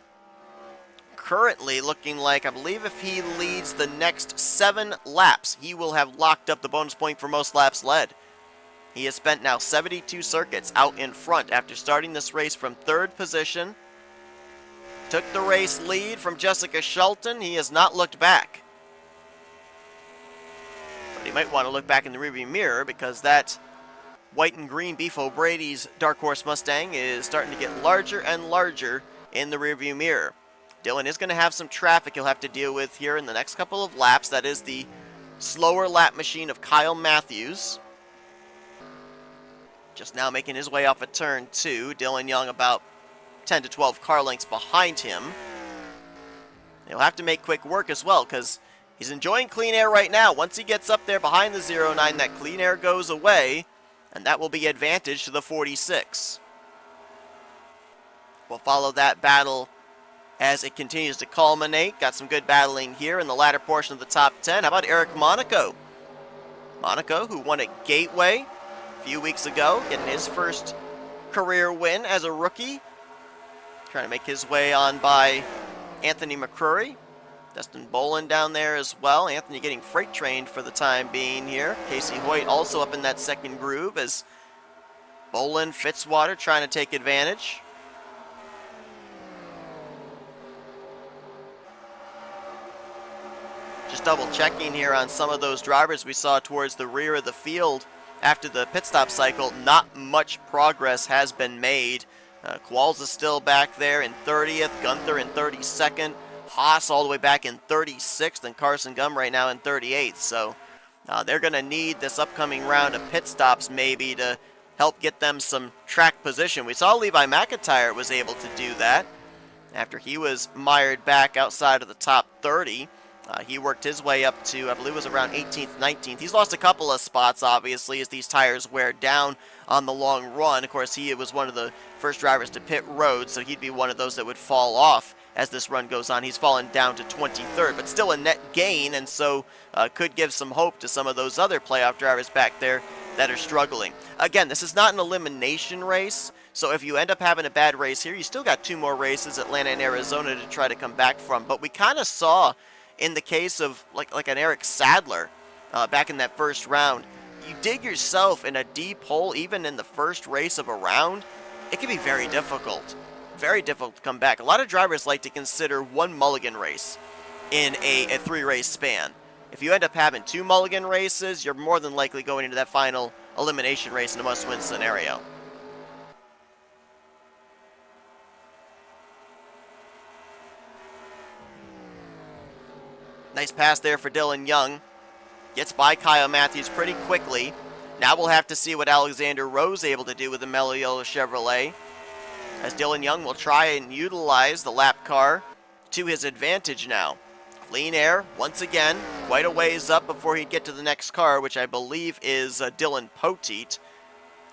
currently looking like, I believe if he leads the next 7 laps, he will have locked up the bonus point for most laps led. He has spent now 72 circuits out in front after starting this race from 3rd position. Took the race lead from Jessica Shelton. He has not looked back. But he might want to look back in the rearview mirror because that white and green Beef O'Brady's Dark Horse Mustang is starting to get larger and larger in the rearview mirror. Dylan is going to have some traffic he'll have to deal with here in the next couple of laps. That is the slower lap machine of Kyle Matthews. Just now making his way off of turn 2. Dylan Young about 10 to 12 car lengths behind him. He'll have to make quick work as well because he's enjoying clean air right now. Once he gets up there behind the 09, that clean air goes away, and that will be advantage to the 46. We'll follow that battle as it continues to culminate. Got some good battling here in the latter portion of the top 10. How about Eric Monaco? Monaco, who won at Gateway a few weeks ago, getting his first career win as a rookie. Trying to make his way on by Anthony McCrory. Dustin Bolin down there as well. Anthony getting freight trained for the time being here. Casey Hoyt also up in that second groove as Bolin, Fitzwater trying to take advantage. Just double checking here on some of those drivers we saw towards the rear of the field after the pit stop cycle. Not much progress has been made. Qualls is still back there in 30th, Gunther in 32nd, Haas all the way back in 36th, and Carson Gum right now in 38th. So they're going to need this upcoming round of pit stops maybe to help get them some track position. We saw Levi McIntyre was able to do that after he was mired back outside of the top 30. He worked his way up to, I believe it was around 18th, 19th. He's lost a couple of spots, obviously, as these tires wear down on the long run. Of course, he was one of the first drivers to pit road, so he'd be one of those that would fall off as this run goes on. He's fallen down to 23rd, but still a net gain, and so could give some hope to some of those other playoff drivers back there that are struggling. Again, this is not an elimination race, so if you end up having a bad race here, you still got 2 more races, Atlanta and Arizona, to try to come back from. But we kind of saw in the case of like an Eric Sadler back in that first round, you dig yourself in a deep hole even in the first race of a round, it can be very difficult. Very difficult to come back. A lot of drivers like to consider one mulligan race in a 3-race span. If you end up having 2 mulligan races, you're more than likely going into that final elimination race in a must-win scenario. Nice pass there for Dylan Young. Gets by Kyle Matthews pretty quickly. Now we'll have to see what Alexander Rowe's able to do with the Mello Chevrolet, as Dylan Young will try and utilize the lap car to his advantage now. Clean air, once again, quite a ways up before he'd get to the next car, which I believe is Dylan Poteet.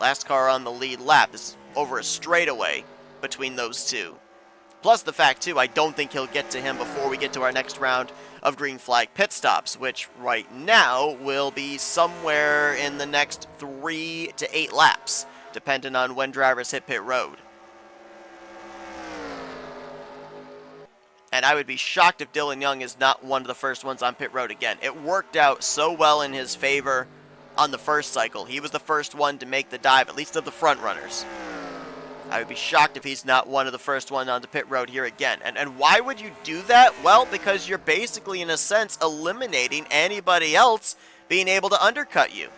Last car on the lead lap. This is over a straightaway between those two. Plus the fact, too, I don't think he'll get to him before we get to our next round of green flag pit stops, which right now will be somewhere in the next 3 to 8 laps, depending on when drivers hit pit road. And I would be shocked if Dylan Young is not one of the first ones on pit road again. It worked out so well in his favor on the first cycle. He was the first one to make the dive, at least of the front runners. I would be shocked if he's not one of the first one onto pit road here again. And why would you do that? Well, because you're basically, in a sense, eliminating anybody else being able to undercut you.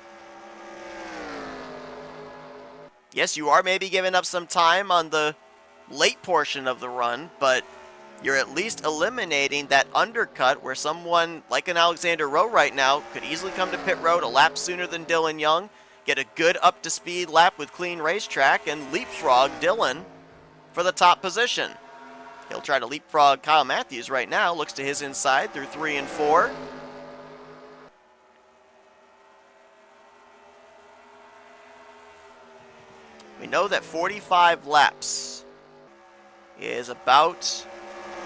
Yes, you are maybe giving up some time on the late portion of the run, but you're at least eliminating that undercut where someone like an Alexander Rowe right now could easily come to pit road a lap sooner than Dylan Young, get a good up-to-speed lap with clean racetrack, and leapfrog Dylan for the top position. He'll try to leapfrog Kyle Matthews right now. Looks to his inside through 3 and 4. We know that 45 laps is about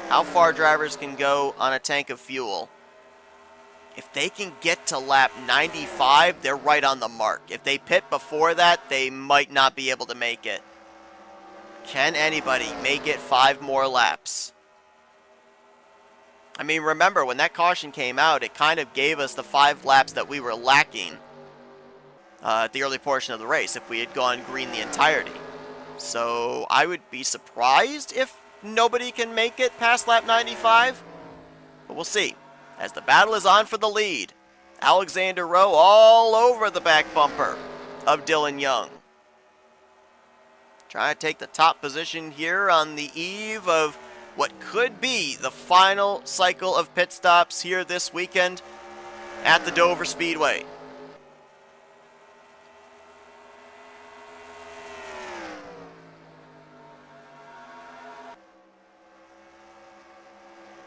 how far drivers can go on a tank of fuel. If they can get to lap 95, they're right on the mark. If they pit before that, they might not be able to make it. Can anybody make it 5 more laps? I mean, remember, when that caution came out, it kind of gave us the 5 laps that we were lacking at the early portion of the race if we had gone green the entirety. So I would be surprised if nobody can make it past lap 95, but we'll see. As the battle is on for the lead, Alexander Rowe all over the back bumper of Dylan Young. Trying to take the top position here on the eve of what could be the final cycle of pit stops here this weekend at the Dover Speedway.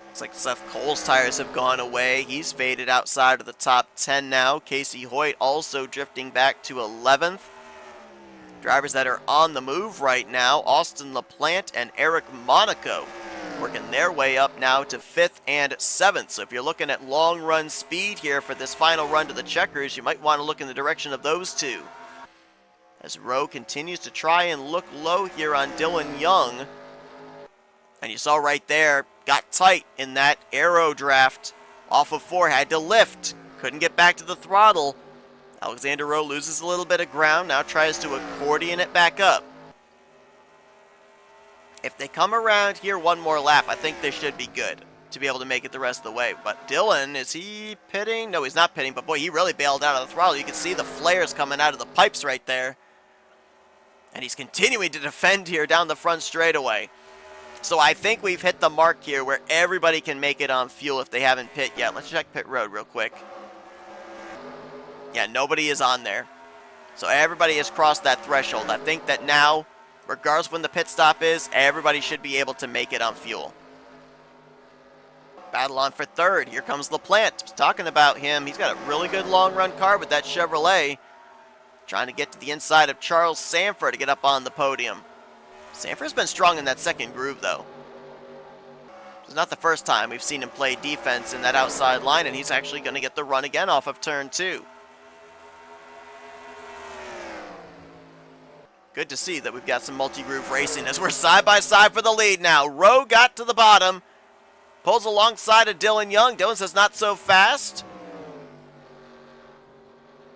Looks like Seth Cole's tires have gone away. He's faded outside of the top 10 now. Casey Hoyt also drifting back to 11th. Drivers that are on the move right now, Austin LaPlante and Eric Monaco, working their way up now to 5th and 7th. So if you're looking at long run speed here for this final run to the checkers, you might want to look in the direction of those two. As Rowe continues to try and look low here on Dylan Young. And you saw right there, got tight in that aero draft off of 4, had to lift, couldn't get back to the throttle. Alexander Rowe loses a little bit of ground, now tries to accordion it back up. If they come around here one more lap, I think they should be good to be able to make it the rest of the way. But Dylan, is he pitting? No, he's not pitting, but boy, he really bailed out of the throttle. You can see the flares coming out of the pipes right there. And he's continuing to defend here down the front straightaway. So I think we've hit the mark here where everybody can make it on fuel if they haven't pit yet. Let's check pit road real quick. Yeah, nobody is on there. So everybody has crossed that threshold. I think that now, regardless when the pit stop is, everybody should be able to make it on fuel. Battle on for third. Here comes LaPlante. Talking about him. He's got a really good long run car with that Chevrolet. Trying to get to the inside of Charles Sanford to get up on the podium. Sanford's been strong in that second groove, though. It's not the first time we've seen him play defense in that outside line, and he's actually going to get the run again off of turn 2. Good to see that we've got some multi-groove racing as we're side by side for the lead now. Rowe got to the bottom. Pulls alongside of Dylan Young. Dylan says not so fast.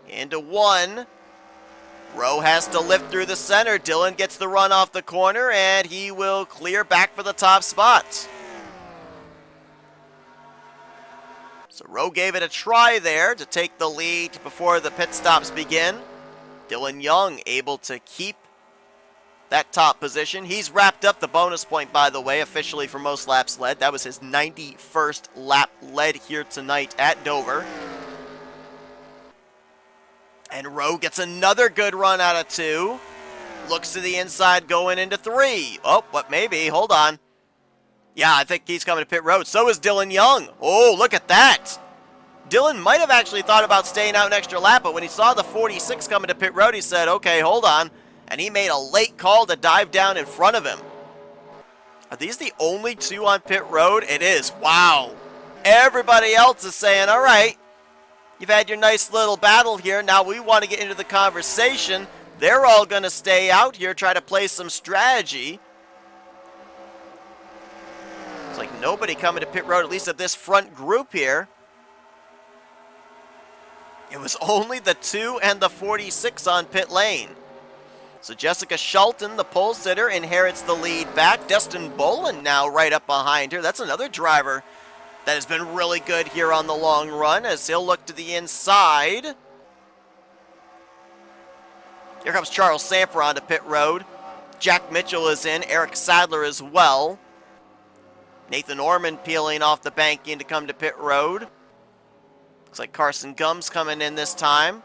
Into 1. Rowe has to lift through the center. Dylan gets the run off the corner, and he will clear back for the top spot. So Rowe gave it a try there to take the lead before the pit stops begin. Dylan Young able to keep that top position. He's wrapped up the bonus point, by the way, officially for most laps led. That was his 91st lap led here tonight at Dover. And Rowe gets another good run out of 2. Looks to the inside going into 3. Oh, what maybe? Hold on. Yeah, I think he's coming to pit road. So is Dylan Young. Oh, look at that. Dylan might have actually thought about staying out an extra lap, but when he saw the 46 coming to pit road, he said, okay, hold on. And he made a late call to dive down in front of him. Are these the only 2 on pit road? It is. Wow. Everybody else is saying, all right, you've had your nice little battle here. Now we want to get into the conversation. They're all going to stay out here, try to play some strategy. It's like nobody coming to pit road, at least of this front group here. It was only the 2 and the 46 on pit lane. So Jessica Shelton, the pole sitter, inherits the lead back. Dustin Bolin now right up behind her. That's another driver that has been really good here on the long run as he'll look to the inside. Here comes Charles Sanford onto pit road. Jack Mitchell is in. Eric Sadler as well. Nathan Orman peeling off the banking to come to pit road. Looks like Carson Gumbs coming in this time.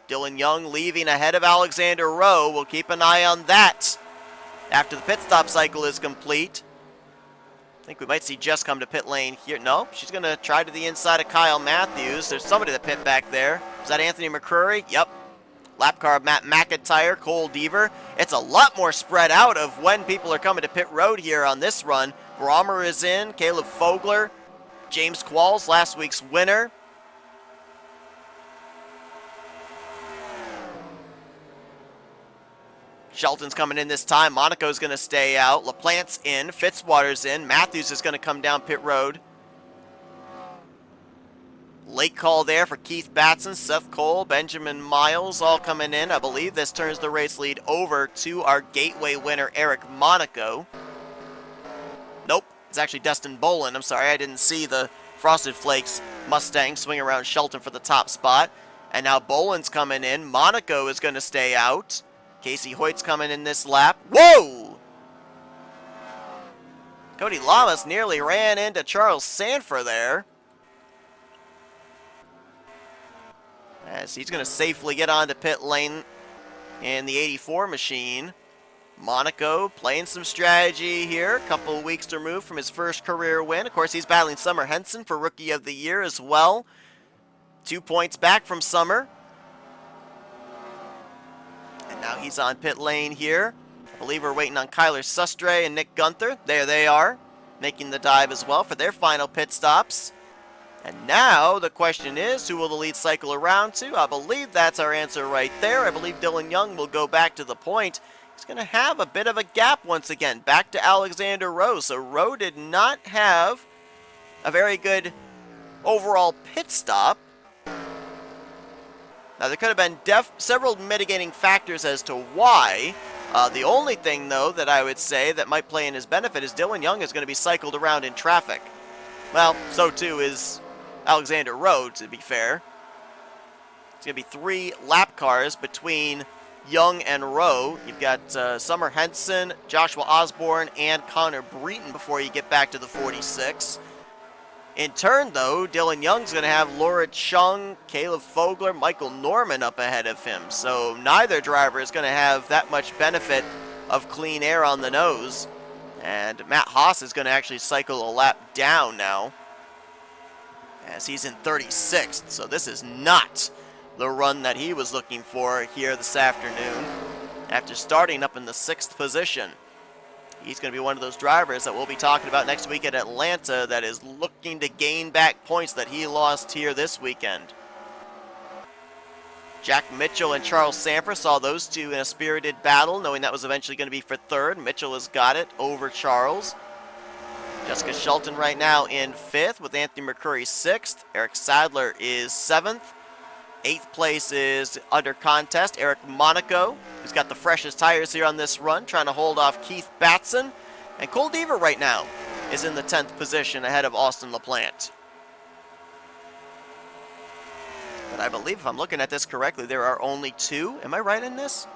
Dylan Young leaving ahead of Alexander Rowe. We'll keep an eye on that after the pit stop cycle is complete. I think we might see Jess come to pit lane here. No, she's going to try to the inside of Kyle Matthews. There's somebody to pit back there. Is that Anthony McCrory? Yep. Lap car of Matt McIntyre, Cole Deaver. It's a lot more spread out of when people are coming to pit road here on this run. Brommer is in, Caleb Fogler, James Qualls, last week's winner. Shelton's coming in this time. Monaco's going to stay out. LaPlante's in. Fitzwater's in. Matthews is going to come down pit road. Late call there for Keith Batson, Seth Cole, Benjamin Miles all coming in. I believe this turns the race lead over to our Gateway winner, Eric Monaco. Nope, it's actually Dustin Bolin. I'm sorry, I didn't see the Frosted Flakes Mustang swing around Shelton for the top spot. And now Bolin's coming in. Monaco is going to stay out. Casey Hoyt's coming in this lap. Whoa! Cody Lamas nearly ran into Charles Sanford there. As he's going to safely get onto pit lane in the 84 machine. Monaco playing some strategy here. A couple of weeks removed from his first career win. Of course, he's battling Summer Henson for Rookie of the Year as well. 2 points back from Summer. And now he's on pit lane here. I believe we're waiting on Kyler Sustre and Nick Gunther. There they are, making the dive as well for their final pit stops. And now the question is, who will the lead cycle around to? I believe that's our answer right there. I believe Dylan Young will go back to the point. He's going to have a bit of a gap once again, back to Alexander Rowe. So Rowe did not have a very good overall pit stop. Now, there could have been several mitigating factors as to why. The only thing, though, that I would say that might play in his benefit is Dylan Young is going to be cycled around in traffic. Well, so too is Alexander Rowe, to be fair. It's going to be 3 lap cars between Young, and Rowe. You've got Summer Henson, Joshua Osborne, and Connor Breton before you get back to the 46. In turn, though, Dylan Young's going to have Laura Chung, Caleb Fogler, Michael Norman up ahead of him. So neither driver is going to have that much benefit of clean air on the nose. And Matt Haas is going to actually cycle a lap down now, as he's in 36th. So this is not the run that he was looking for here this afternoon after starting up in the 6th position. He's going to be one of those drivers that we'll be talking about next week at Atlanta that is looking to gain back points that he lost here this weekend. Jack Mitchell and Charles Samper saw those two in a spirited battle, knowing that was eventually going to be for 3rd. Mitchell has got it over Charles. Jessica Shelton right now in 5th with Anthony McCurry 6th. Eric Sadler is 7th. 8th place is under contest Eric Monaco, who's got the freshest tires here on this run, trying to hold off Keith Batson. And Cole Deaver right now is in the 10th position ahead of Austin LaPlante. But I believe, if I'm looking at this correctly, there are only 2. Am I right in this?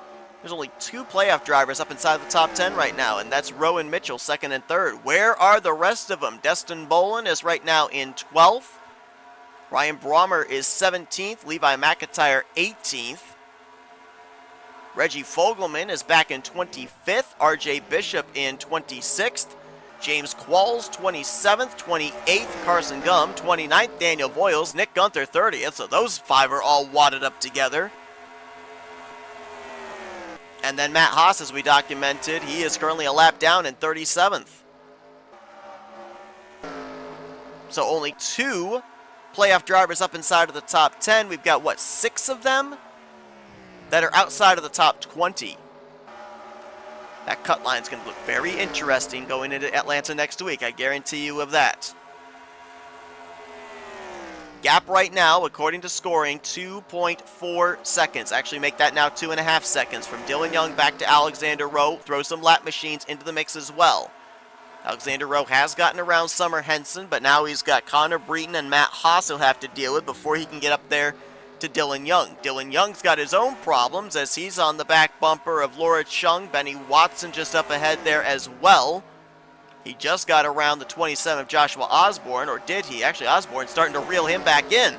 There's only 2 playoff drivers up inside the top 10 right now, and that's Rowan Mitchell, 2nd and 3rd. Where are the rest of them? Destin Bolin is right now in 12th. Ryan Brommer is 17th. Levi McIntyre 18th. Reggie Fogelman is back in 25th. RJ Bishop in 26th. James Qualls 27th. 28th. Carson Gum 29th. Daniel Boyles. Nick Gunther 30th. So those 5 are all wadded up together. And then Matt Haas, as we documented, he is currently a lap down in 37th. So only 2 playoff drivers up inside of the top 10. We've got, what, 6 of them that are outside of the top 20. That cut line is going to look very interesting going into Atlanta next week. I guarantee you of that. Gap right now, according to scoring, 2.4 seconds. Actually make that now 2.5 seconds from Dylan Young back to Alexander Rowe. Throw some lap machines into the mix as well. Alexander Rowe has gotten around Summer Henson, but now he's got Connor Breton and Matt Haas he'll have to deal with before he can get up there to Dylan Young. Dylan Young's got his own problems as he's on the back bumper of Laura Chung. Benny Watson just up ahead there as well. He just got around the 27 of Joshua Osborne, or did he? Actually, Osborne's starting to reel him back in.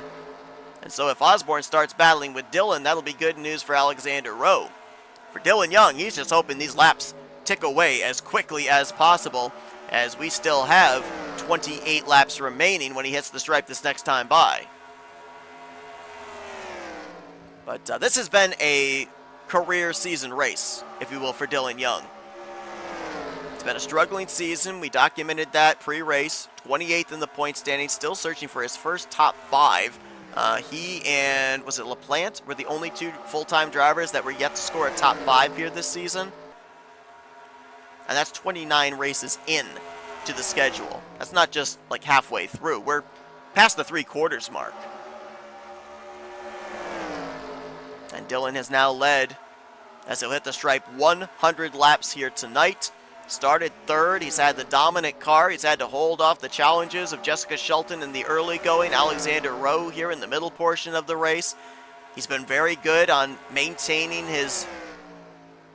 And so if Osborne starts battling with Dylan, that'll be good news for Alexander Rowe. For Dylan Young, he's just hoping these laps tick away as quickly as possible, as we still have 28 laps remaining when he hits the stripe this next time by. But this has been a career season race, if you will, for Dylan Young. It's been a struggling season. We documented that pre-race. 28th in the point standing, still searching for his first top 5. He and, was it LaPlante, were the only 2 full-time drivers that were yet to score a top 5 here this season. And that's 29 races in to the schedule. That's not just like halfway through. We're past the 3/4 mark. And Dylan has now led, as he'll hit the stripe, 100 laps here tonight. Started 3rd. He's had the dominant car. He's had to hold off the challenges of Jessica Shelton in the early going, Alexander Rowe here in the middle portion of the race. He's been very good on maintaining his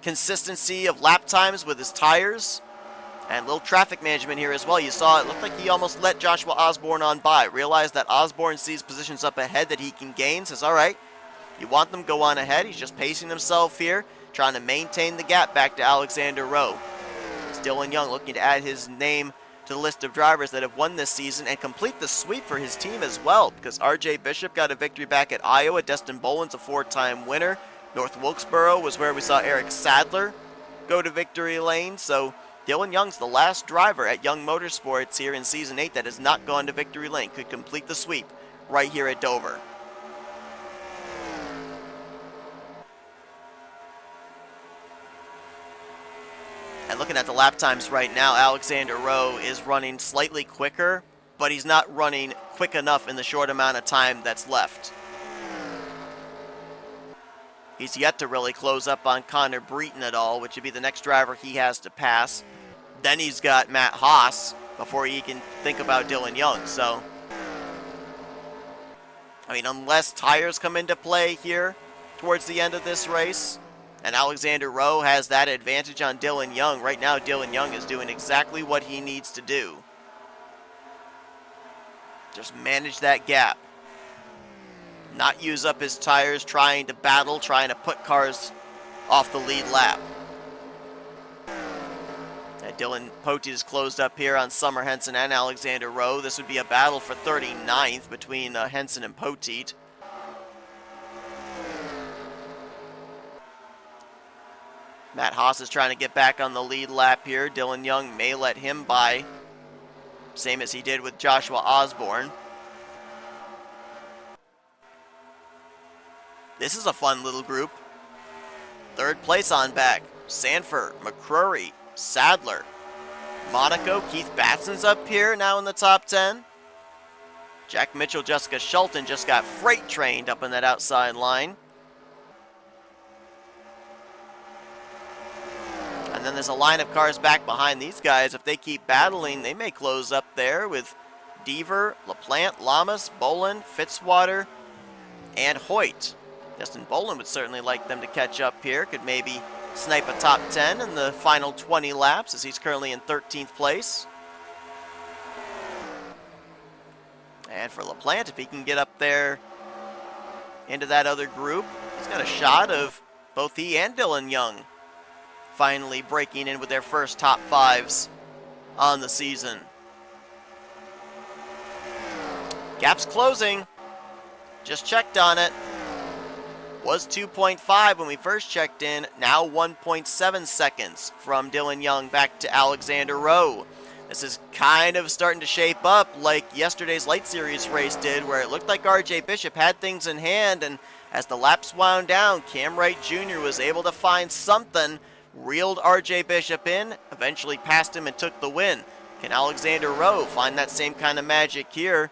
consistency of lap times with his tires, and little traffic management here as well. You saw it looked like he almost let Joshua Osborne on by. Realized that Osborne sees positions up ahead that he can gain. Says, all right, you want them, go on ahead. He's just pacing himself here, trying to maintain the gap back to Alexander Rowe. It's Dylan Young looking to add his name to the list of drivers that have won this season and complete the sweep for his team as well, because RJ Bishop got a victory back at Iowa. Destin Boland's a 4-time winner. North Wilkesboro was where we saw Eric Sadler go to victory lane. So Dylan Young's the last driver at Young Motorsports here in Season 8 that has not gone to victory lane. Could complete the sweep right here at Dover. And looking at the lap times right now, Alexander Rowe is running slightly quicker, but he's not running quick enough in the short amount of time that's left. He's yet to really close up on Connor Breton at all, which would be the next driver he has to pass. Then he's got Matt Haas before he can think about Dylan Young. So, I mean, unless tires come into play here towards the end of this race, And Alexander Rowe has that advantage on Dylan Young. Right now, Dylan Young is doing exactly what he needs to do. Just manage that gap. Not use up his tires trying to battle, trying to put cars off the lead lap. And Dylan Poteet is closed up here on Summer Henson and Alexander Rowe. This would be a battle for 39th between Henson and Poteet. Matt Haas is trying to get back on the lead lap here. Dylan Young may let him by, same as he did with Joshua Osborne. This is a fun little group. Third place on back. Sanford, McCrory, Sadler, Monaco, Keith Batson's up here now in the top 10. Jack Mitchell, Jessica Schulten just got freight trained up in that outside line. And then there's a line of cars back behind these guys. If they keep battling, they may close up there with Deaver, LaPlante, Lamas, Bolin, Fitzwater, and Hoyt. Justin Bolin would certainly like them to catch up here. Could maybe snipe a top 10 in the final 20 laps as he's currently in 13th place. And for LaPlante, if he can get up there into that other group, he's got a shot of both he and Dylan Young finally breaking in with their first top 5s on the season. Gap's closing. Just checked on it. Was 2.5 when we first checked in. Now 1.7 seconds from Dylan Young back to Alexander Rowe. This is kind of starting to shape up like yesterday's Light Series race did, where it looked like RJ Bishop had things in hand, and as the laps wound down, Cam Wright Jr. was able to find something, reeled RJ Bishop in, eventually passed him and took the win. Can Alexander Rowe find that same kind of magic here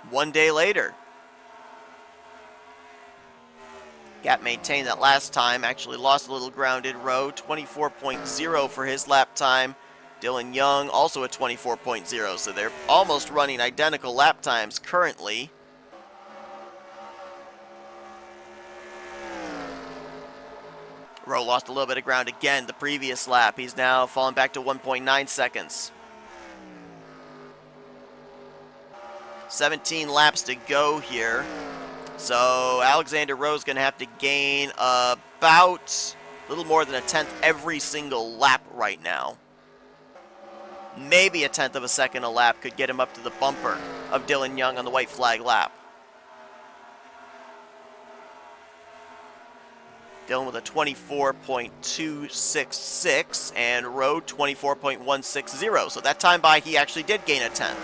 one day later? Gap maintained that last time, actually lost a little grounded. Rowe, 24.0 for his lap time. Dylan Young, also a 24.0, so they're almost running identical lap times currently. Rowe lost a little bit of ground again the previous lap. He's now fallen back to 1.9 seconds. 17 laps to go here. So Alexander Rowe's going to have to gain about a little more than a tenth every single lap right now. Maybe a tenth of a second a lap could get him up to the bumper of Dylan Young on the white flag lap. Dylan with a 24.266 and Rowe 24.160. So that time by he actually did gain a tenth.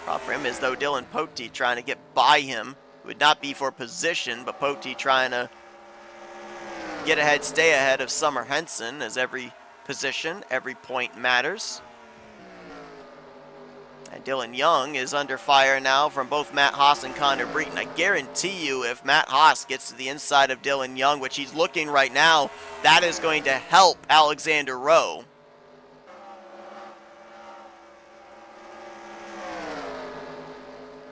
Problem for him is though Dylan Poteet trying to get by him. It would not be for position, but Poteet trying to get ahead, stay ahead of Summer Henson, as every position, every point matters. And Dylan Young is under fire now from both Matt Haas and Connor Breton. I guarantee you if Matt Haas gets to the inside of Dylan Young, which he's looking right now, that is going to help Alexander Rowe.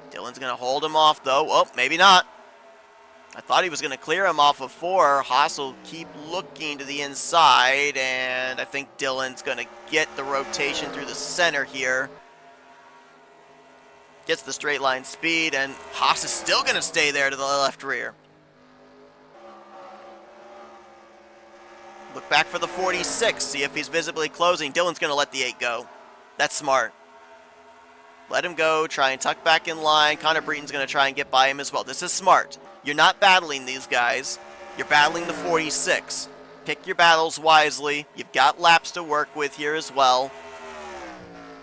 Dylan's going to hold him off though. Oh, maybe not. I thought he was going to clear him off of 4. Haas will keep looking to the inside, and I think Dylan's going to get the rotation through the center here. Gets the straight line speed, and Haas is still going to stay there to the left rear. Look back for the 46, see if he's visibly closing. Dylan's going to let the 8 go. That's smart. Let him go, try and tuck back in line. Connor Breton's going to try and get by him as well. This is smart. You're not battling these guys. You're battling the 46. Pick your battles wisely. You've got laps to work with here as well.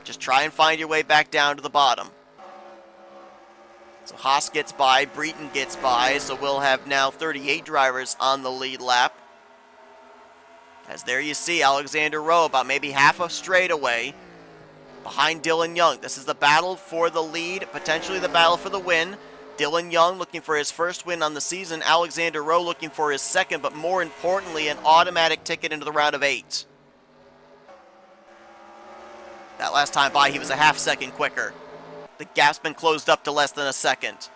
Just try and find your way back down to the bottom. So Haas gets by, Breton gets by, so we'll have now 38 drivers on the lead lap. As there you see Alexander Rowe about maybe half a straightaway behind Dylan Young. This is the battle for the lead, potentially the battle for the win. Dylan Young looking for his first win on the season. Alexander Rowe looking for his second, but more importantly, an automatic ticket into the round of 8. That last time by, he was a half second quicker. The gap's been closed up to less than a second.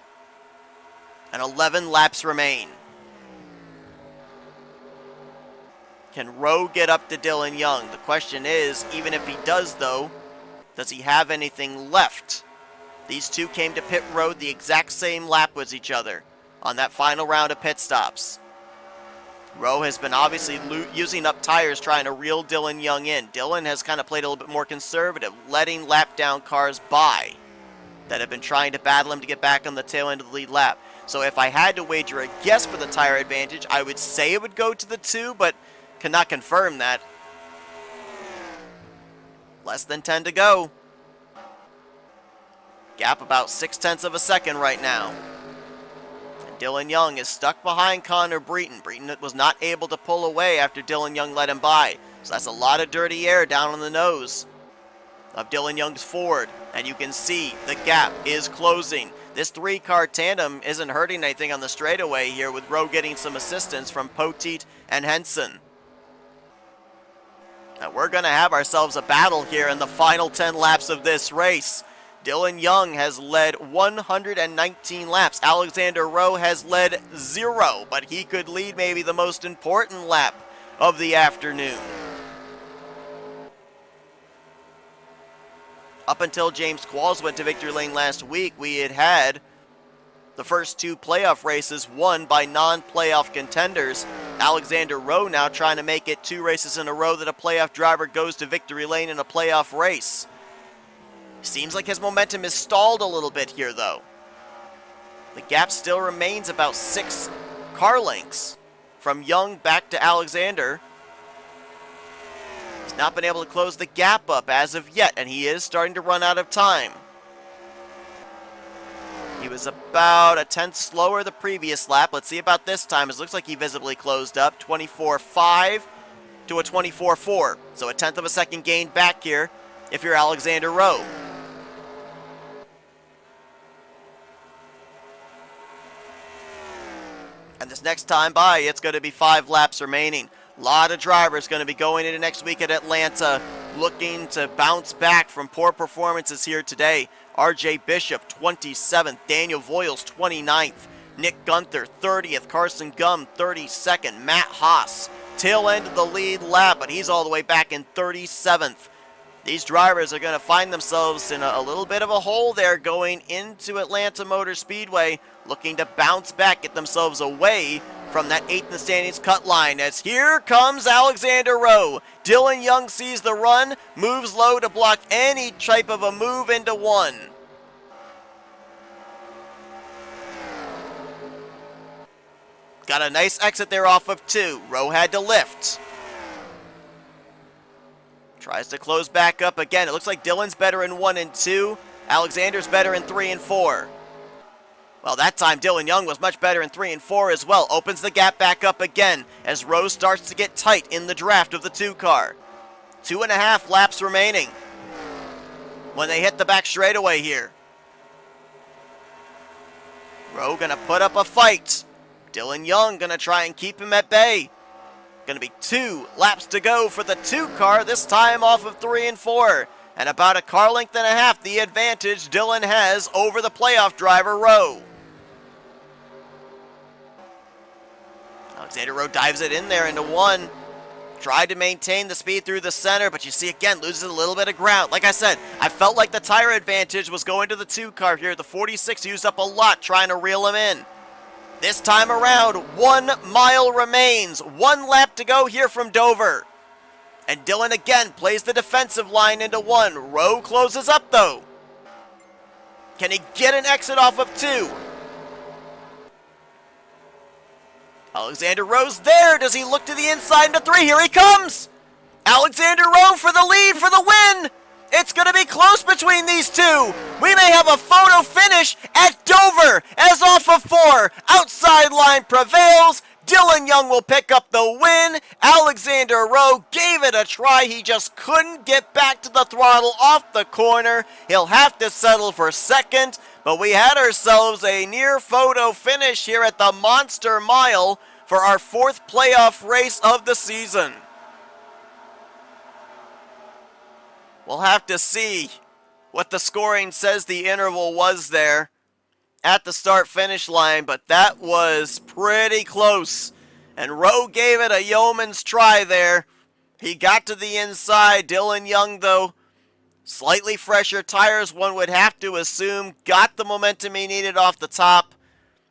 and 11 laps remain. Can Rowe get up to Dylan Young? The question is, even if he does though, does he have anything left? These two came to pit road the exact same lap as each other on that final round of pit stops. Rowe has been obviously using up tires trying to reel Dylan Young in. Dylan has kind of played a little bit more conservative, letting lap down cars by that have been trying to battle him to get back on the tail end of the lead lap. So if I had to wager a guess for the tire advantage, I would say it would go to the two, but cannot confirm that. Less than 10 to go. Gap about 0.6 of a second right now. And Dylan Young is stuck behind Connor Breton. Breton was not able to pull away after Dylan Young let him by. So that's a lot of dirty air down on the nose of Dylan Young's Ford. And you can see the gap is closing. This three-car tandem isn't hurting anything on the straightaway here, with Rowe getting some assistance from Poteet and Henson. And we're going to have ourselves a battle here in the final 10 laps of this race. Dylan Young has led 119 laps. Alexander Rowe has led 0, but he could lead maybe the most important lap of the afternoon. Up until James Qualls went to victory lane last week, we had the first two playoff races won by non-playoff contenders. Alexander Rowe now trying to make it 2 races in a row that a playoff driver goes to victory lane in a playoff race. Seems like his momentum is stalled a little bit here, though. The gap still remains about 6 car lengths from Young back to Alexander. He's not been able to close the gap up as of yet, and he is starting to run out of time. He was about a 10th slower the previous lap. Let's see about this time. It looks like he visibly closed up. 24.5 to a 24.4. So a 10th of a second gain back here if you're Alexander Rowe. And this next time by, it's going to be 5 laps remaining. A lot of drivers going to be going into next week at Atlanta looking to bounce back from poor performances here today. RJ Bishop, 27th. Daniel Voiles, 29th. Nick Gunther, 30th. Carson Gum, 32nd. Matt Haas, tail end of the lead lap, but he's all the way back in 37th. These drivers are going to find themselves in a little bit of a hole there going into Atlanta Motor Speedway, looking to bounce back, get themselves away from that 8th in the standings cut line, as here comes Alexander Rowe. Dylan Young sees the run, moves low to block any type of a move into 1. Got a nice exit there off of 2. Rowe had to lift. Tries to close back up again. It looks like Dylan's better in 1 and 2. Alexander's better in 3 and 4. Well, that time Dylan Young was much better in 3 and 4 as well. Opens the gap back up again as Rowe starts to get tight in the draft of the 2 car. 2.5 laps remaining when they hit the back straightaway here. Rowe gonna put up a fight. Dylan Young gonna try and keep him at bay. Gonna be 2 laps to go for the 2 car, this time off of 3 and 4. And about a car length and a half the advantage Dylan has over the playoff driver Rowe. Alexander Rowe dives it in there into 1. Tried to maintain the speed through the center, but you see again, loses a little bit of ground. Like I said, I felt like the tire advantage was going to the 2 car here. The 46 used up a lot trying to reel him in. This time around, 1 mile remains. 1 lap to go here from Dover. And Dylan again plays the defensive line into 1. Rowe closes up though. Can he get an exit off of 2? Alexander Rowe's there. Does he look to the inside into 3? Here he comes. Alexander Rowe for the lead, for the win. It's going to be close between these 2. We may have a photo finish at Dover as off of 4. Outside line prevails. Dylan Young will pick up the win. Alexander Rowe gave it a try. He just couldn't get back to the throttle off the corner. He'll have to settle for second. But we had ourselves a near photo finish here at the Monster Mile for our 4th playoff race of the season. We'll have to see what the scoring says the interval was there. at the start-finish line, but that was pretty close. And Rowe gave it a yeoman's try there. He got to the inside. Dylan Young, though, slightly fresher tires, one would have to assume, got the momentum he needed off the top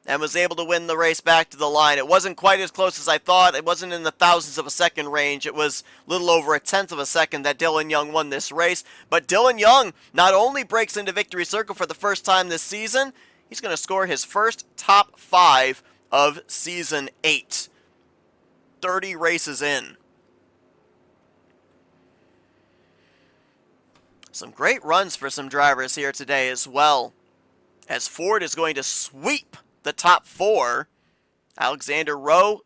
and was able to win the race back to the line. It wasn't quite as close as I thought. It wasn't in the thousandths of a second range. It was a little over a tenth of a second that Dylan Young won this race. But Dylan Young not only breaks into victory circle for the first time this season, he's going to score his first top 5 of season 8. 30 races in. Some great runs for some drivers here today as well, as Ford is going to sweep the top 4. Alexander Rowe,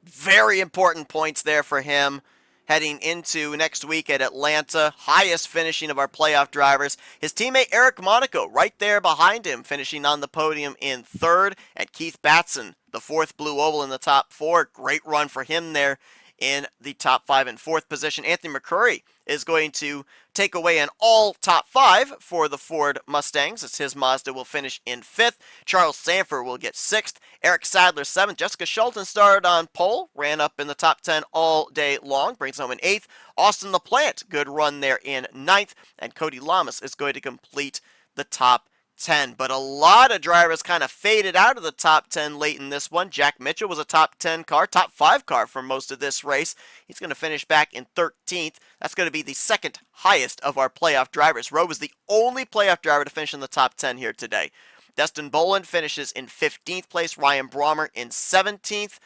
very important points there for him heading into next week at Atlanta. Highest finishing of our playoff drivers. His teammate Eric Monaco right there behind him, finishing on the podium in 3rd. And Keith Batson, the 4th Blue Oval in the top 4. Great run for him there in the top 5 and 4th position. Anthony McCurry is going to take away an all top 5 for the Ford Mustangs, as his Mazda will finish in 5th. Charles Sanford will get 6th. Eric Sadler 7th. Jessica Schulten started on pole, ran up in the top 10 all day long, brings home an 8th. Austin LaPlante, good run there in 9th. And Cody Lamas is going to complete the top 10. But a lot of drivers kind of faded out of the top 10 late in this one. Jack Mitchell was a top 10 car, top 5 car for most of this race. He's going to finish back in 13th. That's going to be the second highest of our playoff drivers. Rowe was the only playoff driver to finish in the top 10 here today. Dustin Boland finishes in 15th place. Ryan Brommer in 17th.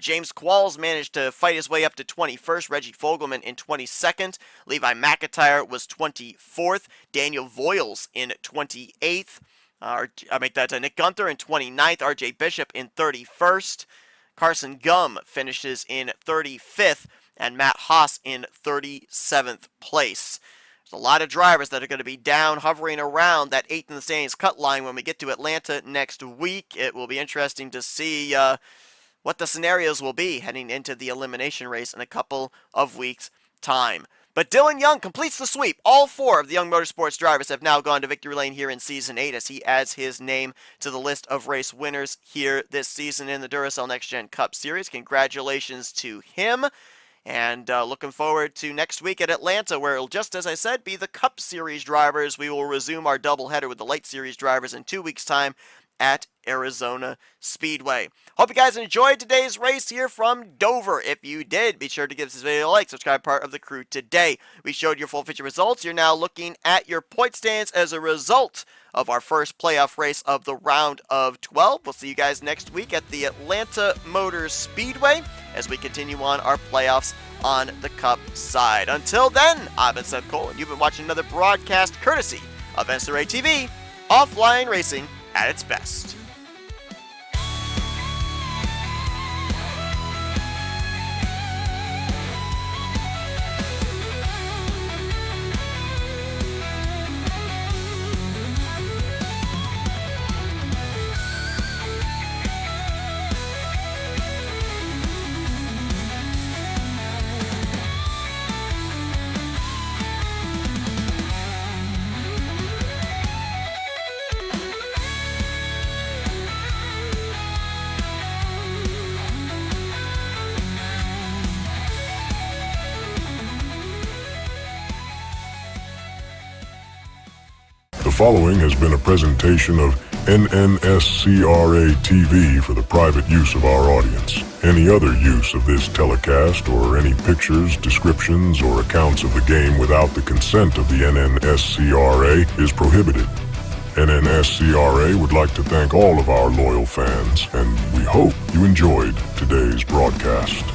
James Qualls managed to fight his way up to 21st. Reggie Fogelman in 22nd. Levi McIntyre was 24th. Daniel Voiles in 28th. Nick Gunther in 29th. RJ Bishop in 31st. Carson Gum finishes in 35th. And Matt Haas in 37th place. There's a lot of drivers that are going to be down, hovering around that 8th in the standings cut line when we get to Atlanta next week. It will be interesting to see what the scenarios will be heading into the elimination race in a couple of weeks' time. But Dylan Young completes the sweep. All 4 of the Young Motorsports drivers have now gone to victory lane here in Season 8 as he adds his name to the list of race winners here this season in the Duracell Next Gen Cup Series. Congratulations to him. And looking forward to next week at Atlanta, where it'll, just as I said, be the Cup Series drivers. We will resume our doubleheader with the Light Series drivers in 2 weeks' time at Arizona Speedway. Hope you guys enjoyed today's race here from Dover. If you did, be sure to give this video a like, subscribe, part of the crew today. We showed your full feature results. You're now looking at your point stands as a result of our first playoff race of the round of 12. We'll see you guys next week at the Atlanta Motor Speedway as we continue on our playoffs on the Cup side. Until then, I've been Seth Cole, and you've been watching another broadcast courtesy of NNSCRA TV, offline racing at its best. The following has been a presentation of NNSCRA TV for the private use of our audience. Any other use of this telecast or any pictures, descriptions, or accounts of the game without the consent of the NNSCRA is prohibited. NNSCRA would like to thank all of our loyal fans, and we hope you enjoyed today's broadcast.